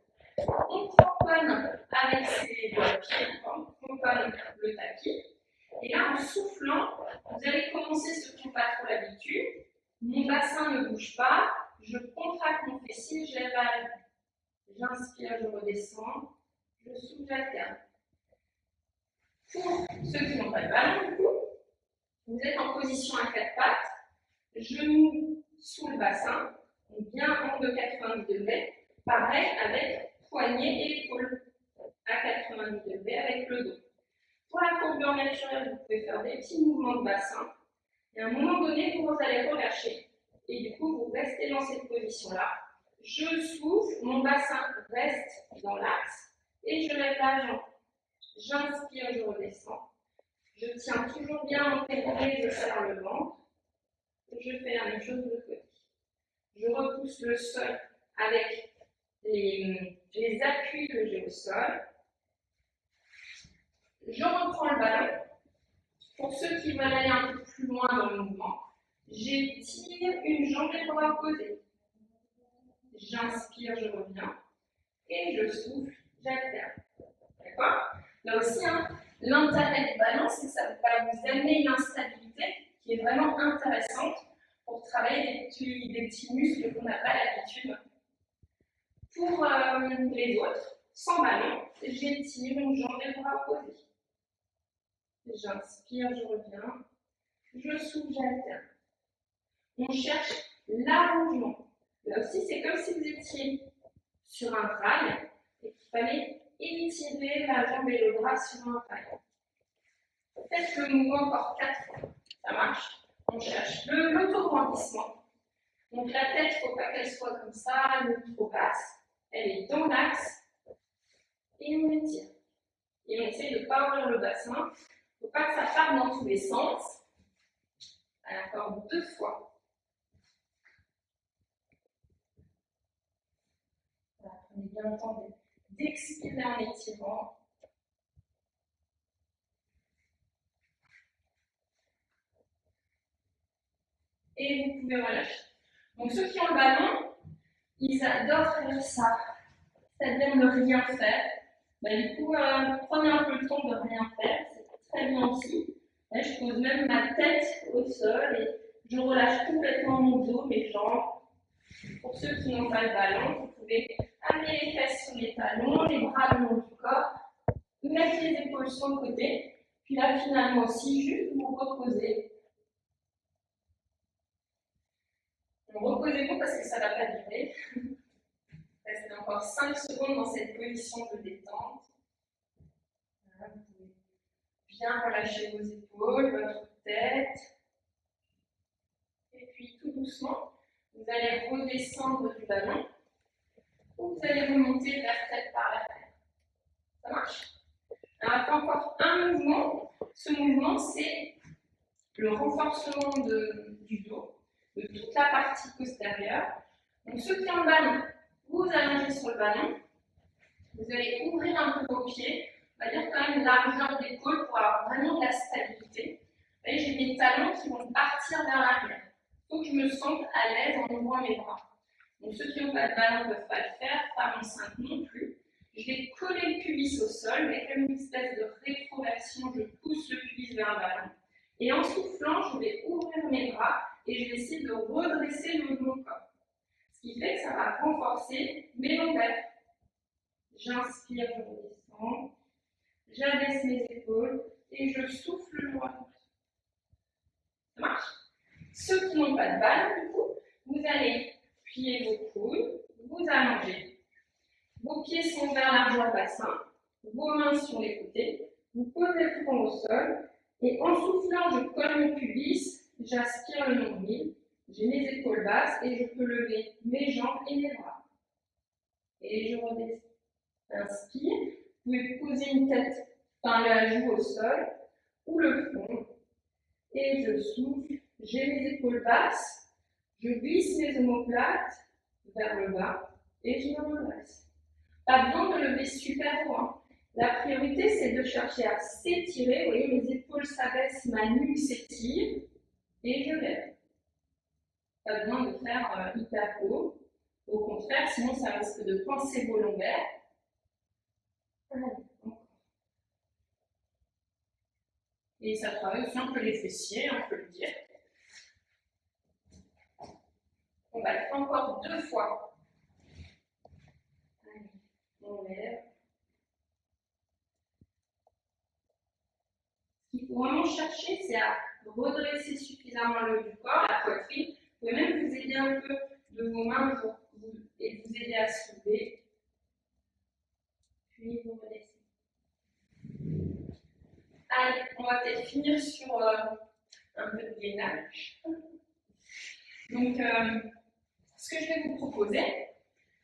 On cramponne avec ses pieds, on cramponne le tapis. Et là, en soufflant, vous allez commencer, ceux qui n'ont pas trop l'habitude, Mon bassin ne bouge pas, je contracte mon fessier, je lève la jambe. J'inspire, je redescends, je souffle, j'alterne. Pour ceux qui n'ont pas de ballon, du coup, vous êtes en position à quatre pattes, genoux sous le bassin, donc bien angle de 90 degrés. Pareil avec poignet et épaules à 90 degrés avec le dos. Pour la courbure naturelle, vous pouvez faire des petits mouvements de bassin. Et à un moment donné, vous allez relâcher. Et du coup, vous restez dans cette position-là. Je souffle, mon bassin reste dans l'axe et je lève la jambe. J'inspire, je redescends. Je tiens toujours bien mon périnée, je serre le ventre. Je fais la même chose de l'autre côté. Je repousse le sol avec les appuis que j'ai au sol. Je reprends le ballon. Pour ceux qui veulent aller un peu plus loin dans le mouvement, j'étire une jambe et bras opposés. J'inspire, je reviens. Et je souffle, j'alterne. D'accord? Là aussi, l'intérêt du ballon, c'est que ça va vous amener une instabilité qui est vraiment intéressante pour travailler des petits muscles qu'on n'a pas l'habitude. Pour les autres, sans ballon, j'étire une jambe et bras opposés. J'inspire, je reviens. Je souffle, j'alterne. On cherche l'allongement. Là aussi, c'est comme si vous étiez sur un rail et qu'il fallait étirer la jambe et le bras sur un rail. Faites le mouvement encore 4 fois. Ça marche. On cherche l'autograndissement. Donc la tête, il ne faut pas qu'elle soit comme ça, ni trop basse. Elle est dans l'axe. Et on étire. Et on essaie de ne pas ouvrir le bassin. Il ne faut pas que ça parte dans tous les sens. Allez, encore 2 fois. Voilà, prenez bien le temps d'expirer en étirant. Et vous pouvez relâcher. Donc ceux qui ont le ballon, ils adorent faire ça, c'est-à-dire ne rien faire. Du coup, prenez un peu le temps de rien faire, c'est très bien aussi. Là, je pose même ma tête au sol et je relâche complètement mon dos, mes jambes. Pour ceux qui n'ont pas le ballon, vous pouvez amener les fesses sur les talons, les bras le long du corps, mettre les épaules sur le côté, puis là, finalement aussi, juste vous reposer. Reposez-vous parce que ça ne va pas durer. Restez encore 5 secondes dans cette position de détente. Voilà, vous pouvez bien relâcher vos épaules, votre tête. Et puis tout doucement, vous allez redescendre du ballon ou vous allez remonter vertèbre par vertèbre. Ça marche? Alors, après encore un mouvement. Ce mouvement, c'est le renforcement du dos, de toute la partie postérieure. Donc ceux qui ont le ballon, vous allongez sur le ballon, vous allez ouvrir un peu vos pieds, on va dire quand même une largeur d'épaule pour avoir vraiment de la stabilité. Vous voyez, j'ai mes talons qui vont partir vers l'arrière. Il faut que je me sente à l'aise en ouvrant mes bras. Donc ceux qui n'ont pas de ballon ne peuvent pas le faire, femmes enceintes non plus. Je vais coller le pubis au sol, avec une espèce de rétroversion, je pousse le pubis vers le ballon. Et en soufflant, je vais ouvrir mes bras et je vais essayer de redresser le haut de mon corps. Ce qui fait que ça va renforcer mes lombaires. J'inspire, je redescends. J'abaisse mes épaules et je souffle le loin. Ça marche? Ceux qui n'ont pas de balle, du coup, vous allez plier vos coudes, vous allongez. Vos pieds sont vers largeur bassin, vos mains sur les côtés. Vous posez le front au sol et en soufflant, je colle mon pubis, j'aspire le nombril. J'ai mes épaules basses et je peux lever mes jambes et mes bras. Et je redescends. Inspire. Vous pouvez poser une tête, la joue au sol ou le front. Et je souffle. J'ai mes épaules basses. Je glisse mes omoplates vers le bas et je me redresse. Pas besoin de lever super loin. La priorité, c'est de chercher à s'étirer. Vous voyez, mes épaules s'abaissent, ma nuque s'étire et je lève. Pas besoin de faire hyper haut. Au contraire, sinon ça risque de coincer vos lombaires. Et ça travaille aussi un peu les fessiers, on peut le dire. On va le faire encore 2 fois. Allez, on lève. Ce qu'il faut vraiment chercher, c'est à redresser suffisamment le haut du corps, la poitrine. Vous pouvez même vous aider un peu de vos mains et vous aider à soulever. Puis vous redescendez. Allez, on va peut-être finir sur un peu de gainage. Donc, ce que je vais vous proposer,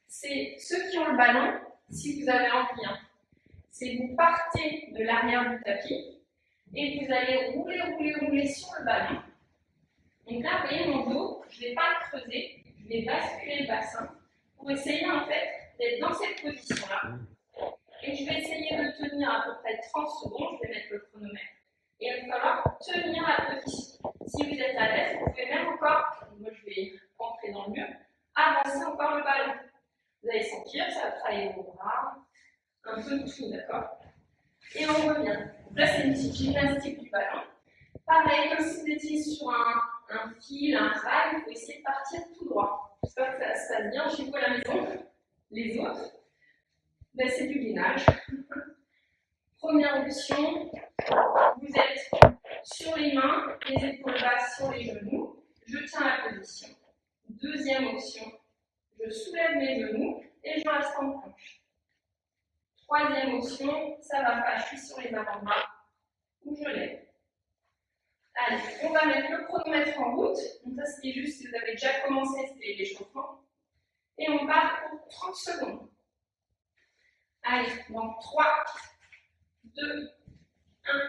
c'est ceux qui ont le ballon, si vous avez envie, hein, c'est vous partez de l'arrière du tapis et vous allez rouler sur le ballon. Donc là, vous voyez mon dos, je ne vais pas le creuser, je vais basculer le bassin pour essayer en fait d'être dans cette position-là. Et je vais essayer de tenir à peu près 30 secondes, je vais mettre le chronomètre. Et il va falloir tenir la position. Si vous êtes à l'aise, vous pouvez même encore, moi je vais rentrer dans le mur, avancer encore le ballon. Vous allez sentir, ça va travailler vos bras, un peu de tout, d'accord? Et on revient. Donc là, c'est une petite gymnastique du ballon. Pareil, comme si vous étiez sur un fil, un rail, il faut essayer de partir tout droit. J'espère que ça se passe bien chez vous à la maison. Les autres, ben, c'est du gainage. Première option, vous êtes sur les mains, les épaules basses sur les genoux. Je tiens la position. Deuxième option, je soulève mes genoux et je reste en planche. Troisième option, ça va pas, je suis sur les avant-bras ou je lève. Allez, on va mettre le chronomètre en route. Donc ça, c'était juste si vous avez déjà commencé, c'était l'échauffement. Et on part pour 30 secondes. Allez, donc 3, 2, 1.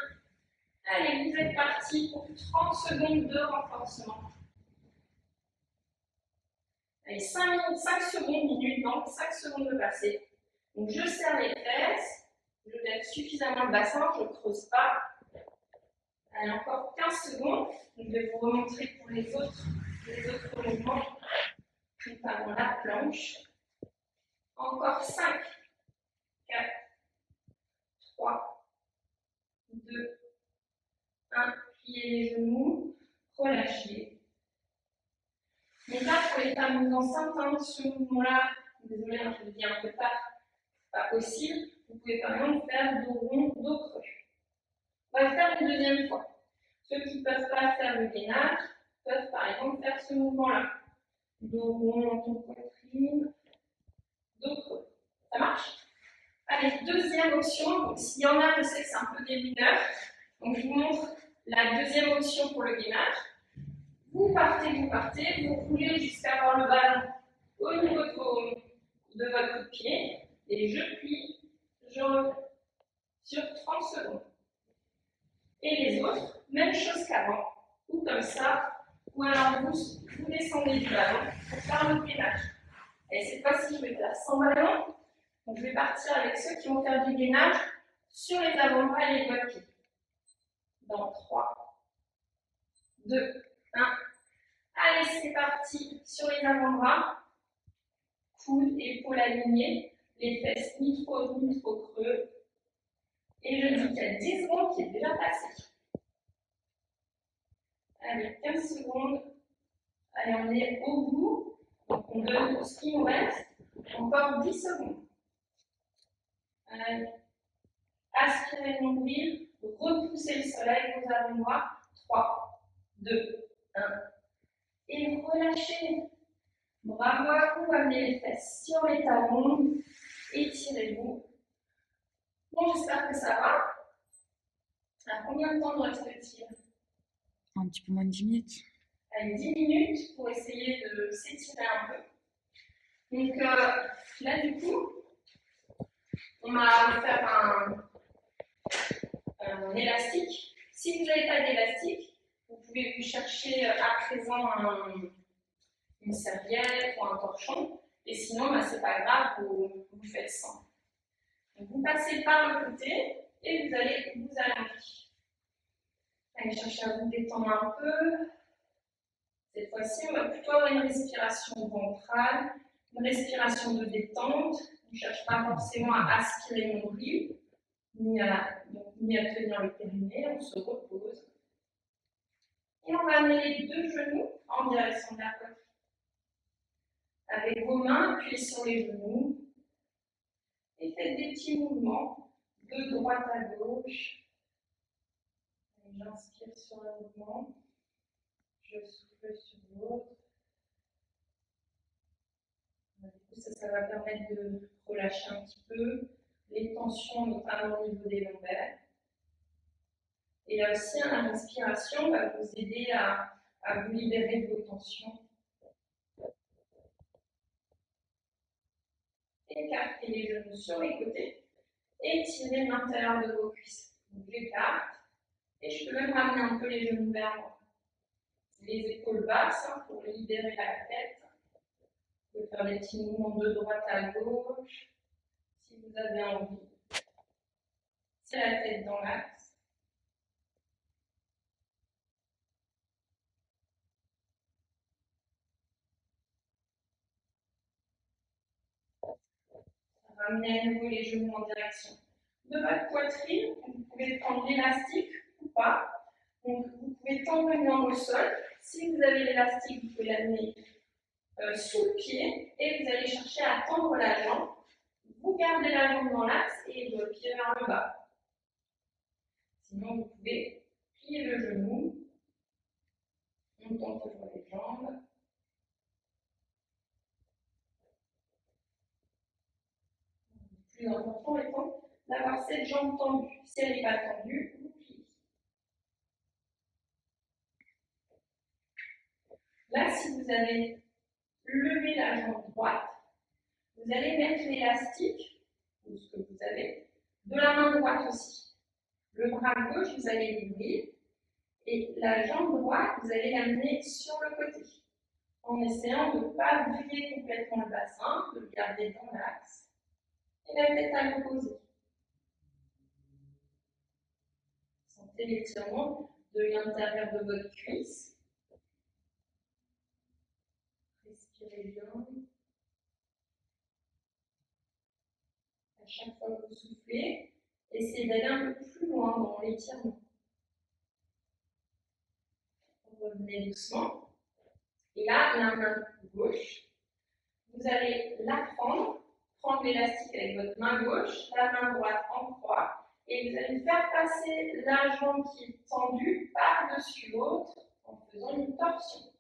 Allez, vous êtes partis pour 30 secondes de renforcement. Allez, 5 secondes, minutes, donc 5 secondes de passer. Donc je serre les fesses, je lève suffisamment le bassin, je ne creuse pas. Allez, encore 15 secondes. Je vais vous remontrer pour les autres mouvements, notamment la planche. Encore 5, 4, 3, 2, 1. Pliez les genoux, relâchez. Donc là, pour les femmes enceintes, hein, ce mouvement-là, désolé, je le dis un peu tard, pas possible. Vous pouvez par exemple faire dos rond, dos creux. On va le faire une deuxième fois. Ceux qui ne peuvent pas faire le gainage peuvent par exemple faire ce mouvement-là. Dos rond, menton, poitrine, dos creux. Ça marche? Allez, deuxième option. S'il y en a, je sais que c'est un peu des mineurs. Donc je vous montre la deuxième option pour le gainage. Vous partez, vous roulez jusqu'à avoir le ballon au niveau de votre coup de pied. Et je plie, je reviens sur 30 secondes. Et les autres, même chose qu'avant, ou comme ça, ou alors vous descendez du ballon pour faire le gainage. Et cette fois-ci, je vais faire sans ballon. Donc je vais partir avec ceux qui vont faire du gainage sur les avant-bras et les doigts de pied. Dans 3, 2, 1. Allez, c'est parti. Sur les avant-bras, coudes, épaules alignées, les fesses ni trop creux. Et je dis qu'il y a 10 secondes qui est déjà passé. Allez, 15 secondes. Allez, on est au bout. Donc, on donne ce qui nous reste. Encore 10 secondes. Allez. Aspirez le nombril. Repoussez le sol avec vos avant-bras. 3, 2, 1. Et relâchez. Bravo à vous. Amenez les fesses sur les talons. Étirez-vous. Bon, j'espère que ça va. À combien de temps nous reste-t-il? Un petit peu moins de 10 minutes. Allez, 10 minutes pour essayer de s'étirer un peu. Donc là, du coup, on va faire un élastique. Si vous n'avez pas d'élastique, vous pouvez vous chercher à présent une serviette ou un torchon. Et sinon, bah, c'est pas grave, vous faites sans. Donc, vous passez par le côté et vous allez vous allonger. Allez chercher à vous détendre un peu. Cette fois-ci, on va plutôt avoir une respiration ventrale, une respiration de détente. On ne cherche pas forcément à aspirer le nombril, ni à tenir le périnée. On se repose. Et on va amener les deux genoux en direction de la poitrine. Avec vos mains, appuyez sur les genoux et faites des petits mouvements de droite à gauche. J'inspire sur un mouvement, je souffle sur l'autre. Du coup, ça va permettre de relâcher un petit peu les tensions, notamment au niveau des lombaires. Et là aussi, la respiration va vous aider à vous libérer de vos tensions. Écartez les genoux sur les côtés et tirez l'intérieur de vos cuisses. Donc j'écarte et je peux même ramener un peu les genoux vers moi. Les épaules basses pour libérer la tête. Vous pouvez faire des petits mouvements de droite à gauche si vous avez envie. C'est la tête dans l'axe. Ramenez à nouveau les genoux en direction de votre poitrine. Vous pouvez prendre l'élastique ou pas. Donc, vous pouvez tendre une jambe au sol. Si vous avez l'élastique, vous pouvez l'amener sous le pied et vous allez chercher à tendre la jambe. Vous gardez la jambe dans l'axe et le pied vers le bas. Sinon, vous pouvez plier le genou. On tend toujours les jambes. Le plus important étant d'avoir cette jambe tendue. Si elle n'est pas tendue, vous pliez. Là, si vous avez levé la jambe droite, vous allez mettre l'élastique, ou ce que vous avez, de la main droite aussi. Le bras gauche, vous allez l'ouvrir, et la jambe droite, vous allez l'amener sur le côté, en essayant de ne pas vriller complètement le bassin, de le garder dans l'axe, et la tête à l'opposé. Sentez l'étirement de l'intérieur de votre cuisse. Respirez bien. À chaque fois que vous soufflez, essayez d'aller un peu plus loin dans l'étirement. Revenez doucement. Et là, la main gauche, vous allez la prendre l'élastique avec votre main gauche, la main droite en croix, et vous allez faire passer la jambe qui est tendue par-dessus l'autre en faisant une torsion.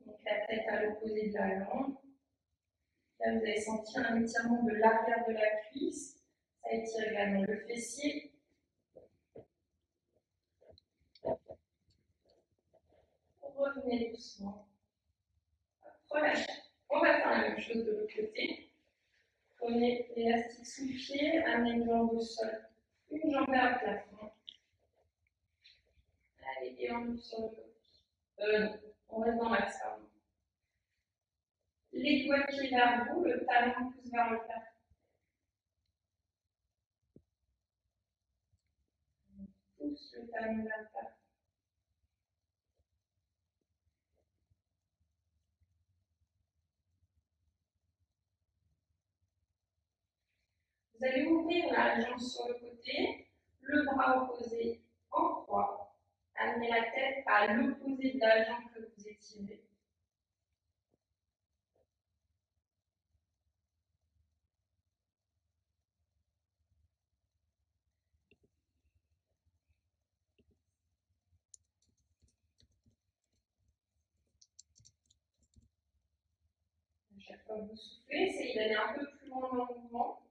Donc la tête à l'opposé de la jambe. Là, vous allez sentir un étirement de l'arrière de la cuisse. Ça étire également le fessier. Revenez doucement. Relâchez. On va faire la même chose de l'autre côté. Prenez l'élastique sous le pied, amenez une jambe au sol, une jambe vers le plafond. Allez, et on ouvre sur le côté. Non, on reste dans l'axe, pardon. Les doigts de pied vers vous, le talon pousse vers le plafond. On pousse le talon vers le plafond. Vous allez ouvrir la jambe sur le côté, le bras opposé en croix. Amenez la tête à l'opposé de la jambe que vous étirez. À chaque fois que vous soufflez, essayez d'aller un peu plus loin dans le mouvement.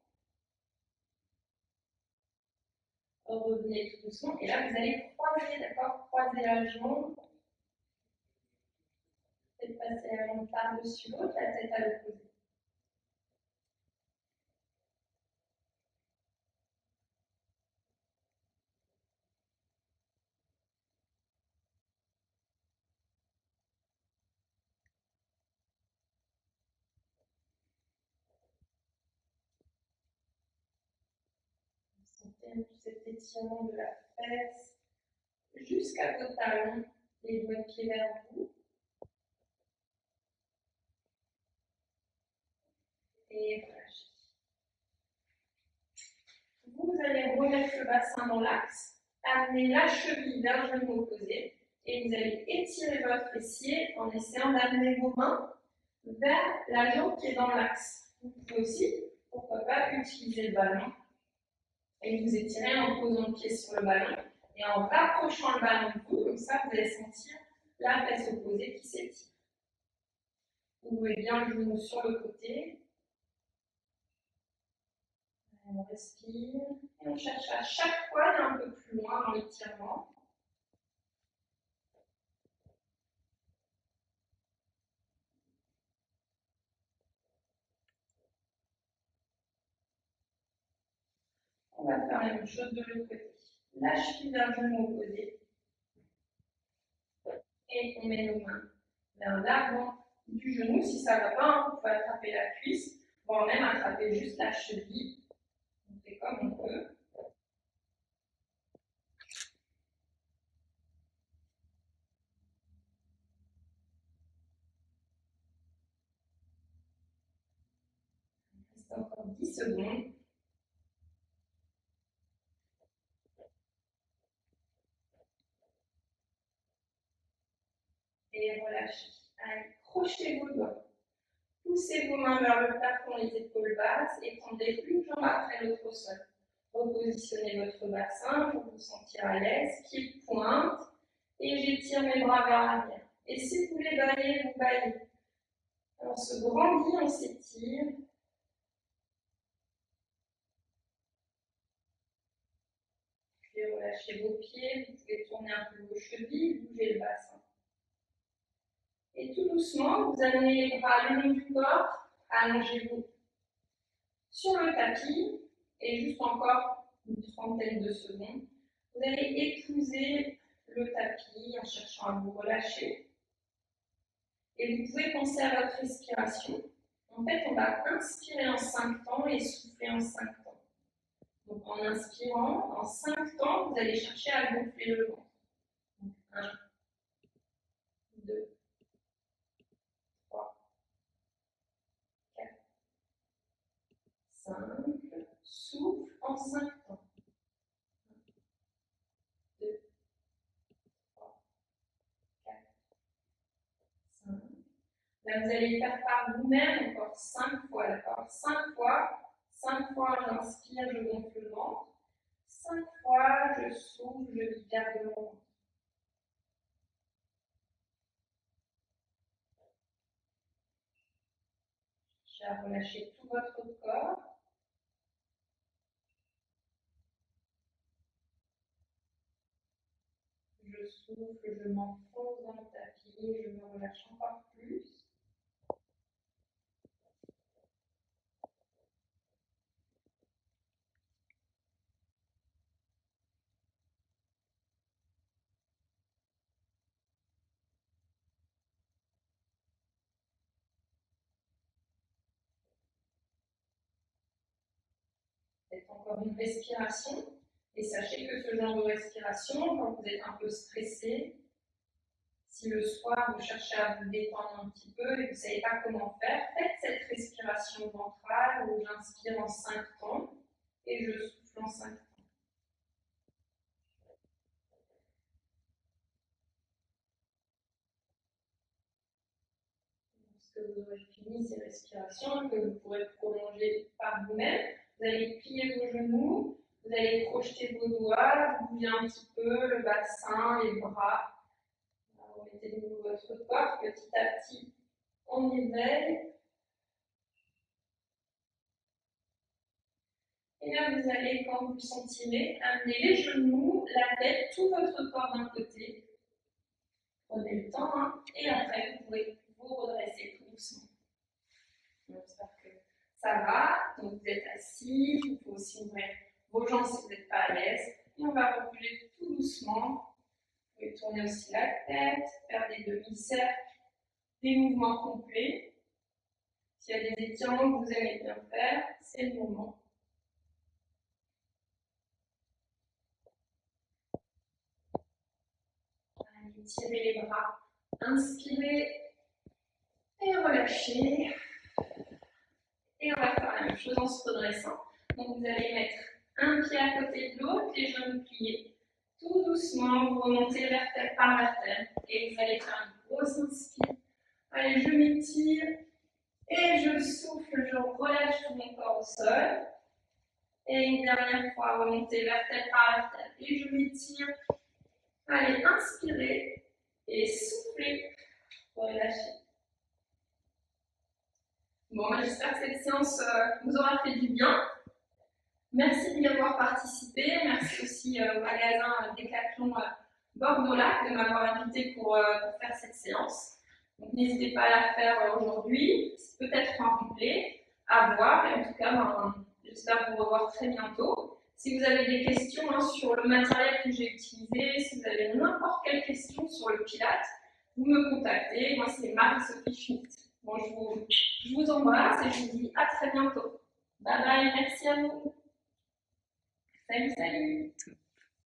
Revenez tout doucement. Et là, vous allez croiser, d'accord? Croiser la jambe. Faites passer la jambe par-dessus l'autre, la tête à l'opposé. Sentez cet étirement de la fesse jusqu'à vos talons, les doigts de pied vers vous. Et relâchez. Vous allez remettre le bassin dans l'axe, amenez la cheville vers le genou opposé et vous allez étirer votre fessier en essayant d'amener vos mains vers la jambe qui est dans l'axe. Vous pouvez aussi, pourquoi pas, utiliser le ballon et vous étirez en posant le pied sur le ballon et en rapprochant le ballon du cou, comme ça vous allez sentir la fesse opposée qui s'étire. Ouvrez bien le genou sur le côté. On respire et on cherche à chaque fois d'aller un peu plus loin dans l'étirement. On va faire la même chose de l'autre côté. La cheville vers le genou opposé. Et on met nos mains vers l'avant du genou. Si ça ne va pas, vous pouvez attraper la cuisse, voire même attraper juste la cheville. On fait comme on peut. Il reste encore 10 secondes. Et relâchez. Allez, crochez vos doigts. Poussez vos mains vers le plafond, les épaules basses, et tendez une jambe après l'autre au sol. Repositionnez votre bassin pour vous sentir à l'aise, pied pointe, et j'étire mes bras vers l'arrière. Et si vous voulez bailler, vous baillez. On se grandit, on s'étire. Puis relâchez vos pieds, vous pouvez tourner un peu vos chevilles, bouger le bassin. Et tout doucement, vous amenez les bras le long du corps, allongez-vous sur le tapis, et juste encore une trentaine de secondes, vous allez épouser le tapis en cherchant à vous relâcher. Et vous pouvez penser à votre respiration. En fait, on va inspirer en 5 temps et souffler en 5 temps. Donc en inspirant, en 5 temps, vous allez chercher à gonfler le ventre. 1, 2, 3, 4, 5. Souffle en 5 temps. 1, 2, 3, 4, 5. Là, vous allez faire par vous-même encore 5 fois, d'accord? 5 fois. 5 fois, j'inspire, je gonfle le ventre. 5 fois, je souffle, je libère de mon ventre. Cherchez à relâcher tout votre corps. Je souffle, je m'enfonce dans le tapis, je me relâche encore plus. Faites encore une respiration. Et sachez que ce genre de respiration, quand vous êtes un peu stressé, si le soir vous cherchez à vous détendre un petit peu et vous ne savez pas comment faire, faites cette respiration ventrale où j'inspire en 5 temps et je souffle en 5 temps. Lorsque vous aurez fini ces respirations, que vous pourrez prolonger par vous-même, vous allez plier vos genoux, vous allez projeter vos doigts, vous bougez un petit peu le bassin, les bras. Remettez de nouveau votre corps, petit à petit, on éveille. Et là, vous allez, quand vous le sentirez, amener les genoux, la tête, tout votre corps d'un côté. Prenez le temps, hein, et après, vous pourrez vous redresser tout doucement. J'espère que ça va. Donc, vous êtes assis, vous pouvez aussi ouvrir vos jambes si vous n'êtes pas à l'aise. Et on va reculer tout doucement. Vous pouvez tourner aussi la tête, faire des demi-cercles, des mouvements complets. S'il y a des étirements que vous aimez bien faire, c'est le moment. Allez, tirez les bras, inspirez et relâchez. Et on va faire la même chose en se redressant. Donc vous allez mettre un pied à côté de l'autre, les genoux pliés. Tout doucement, vous remontez vertèbre par vertèbre. Et vous allez faire une grosse inspire. Allez, je m'étire. Et je souffle, je relâche tout mon corps au sol. Et une dernière fois, remontez vertèbre par vertèbre. Et je m'étire. Allez, inspirez. Et soufflez. Relâchez. Bon, j'espère que cette séance vous aura fait du bien. Merci d'y avoir participé. Merci aussi au magasin Decathlon Bordeaux-Lac de m'avoir invité pour faire cette séance. Donc n'hésitez pas à la faire aujourd'hui, peut-être en replay, à voir. Et en tout cas, j'espère vous revoir très bientôt. Si vous avez des questions sur le matériel que j'ai utilisé, si vous avez n'importe quelle question sur le Pilates, vous me contactez. Moi, c'est Marie-Sophie Schmitt. Bon, je vous embrasse et je vous dis à très bientôt. Bye bye, merci à vous. Salut, salut.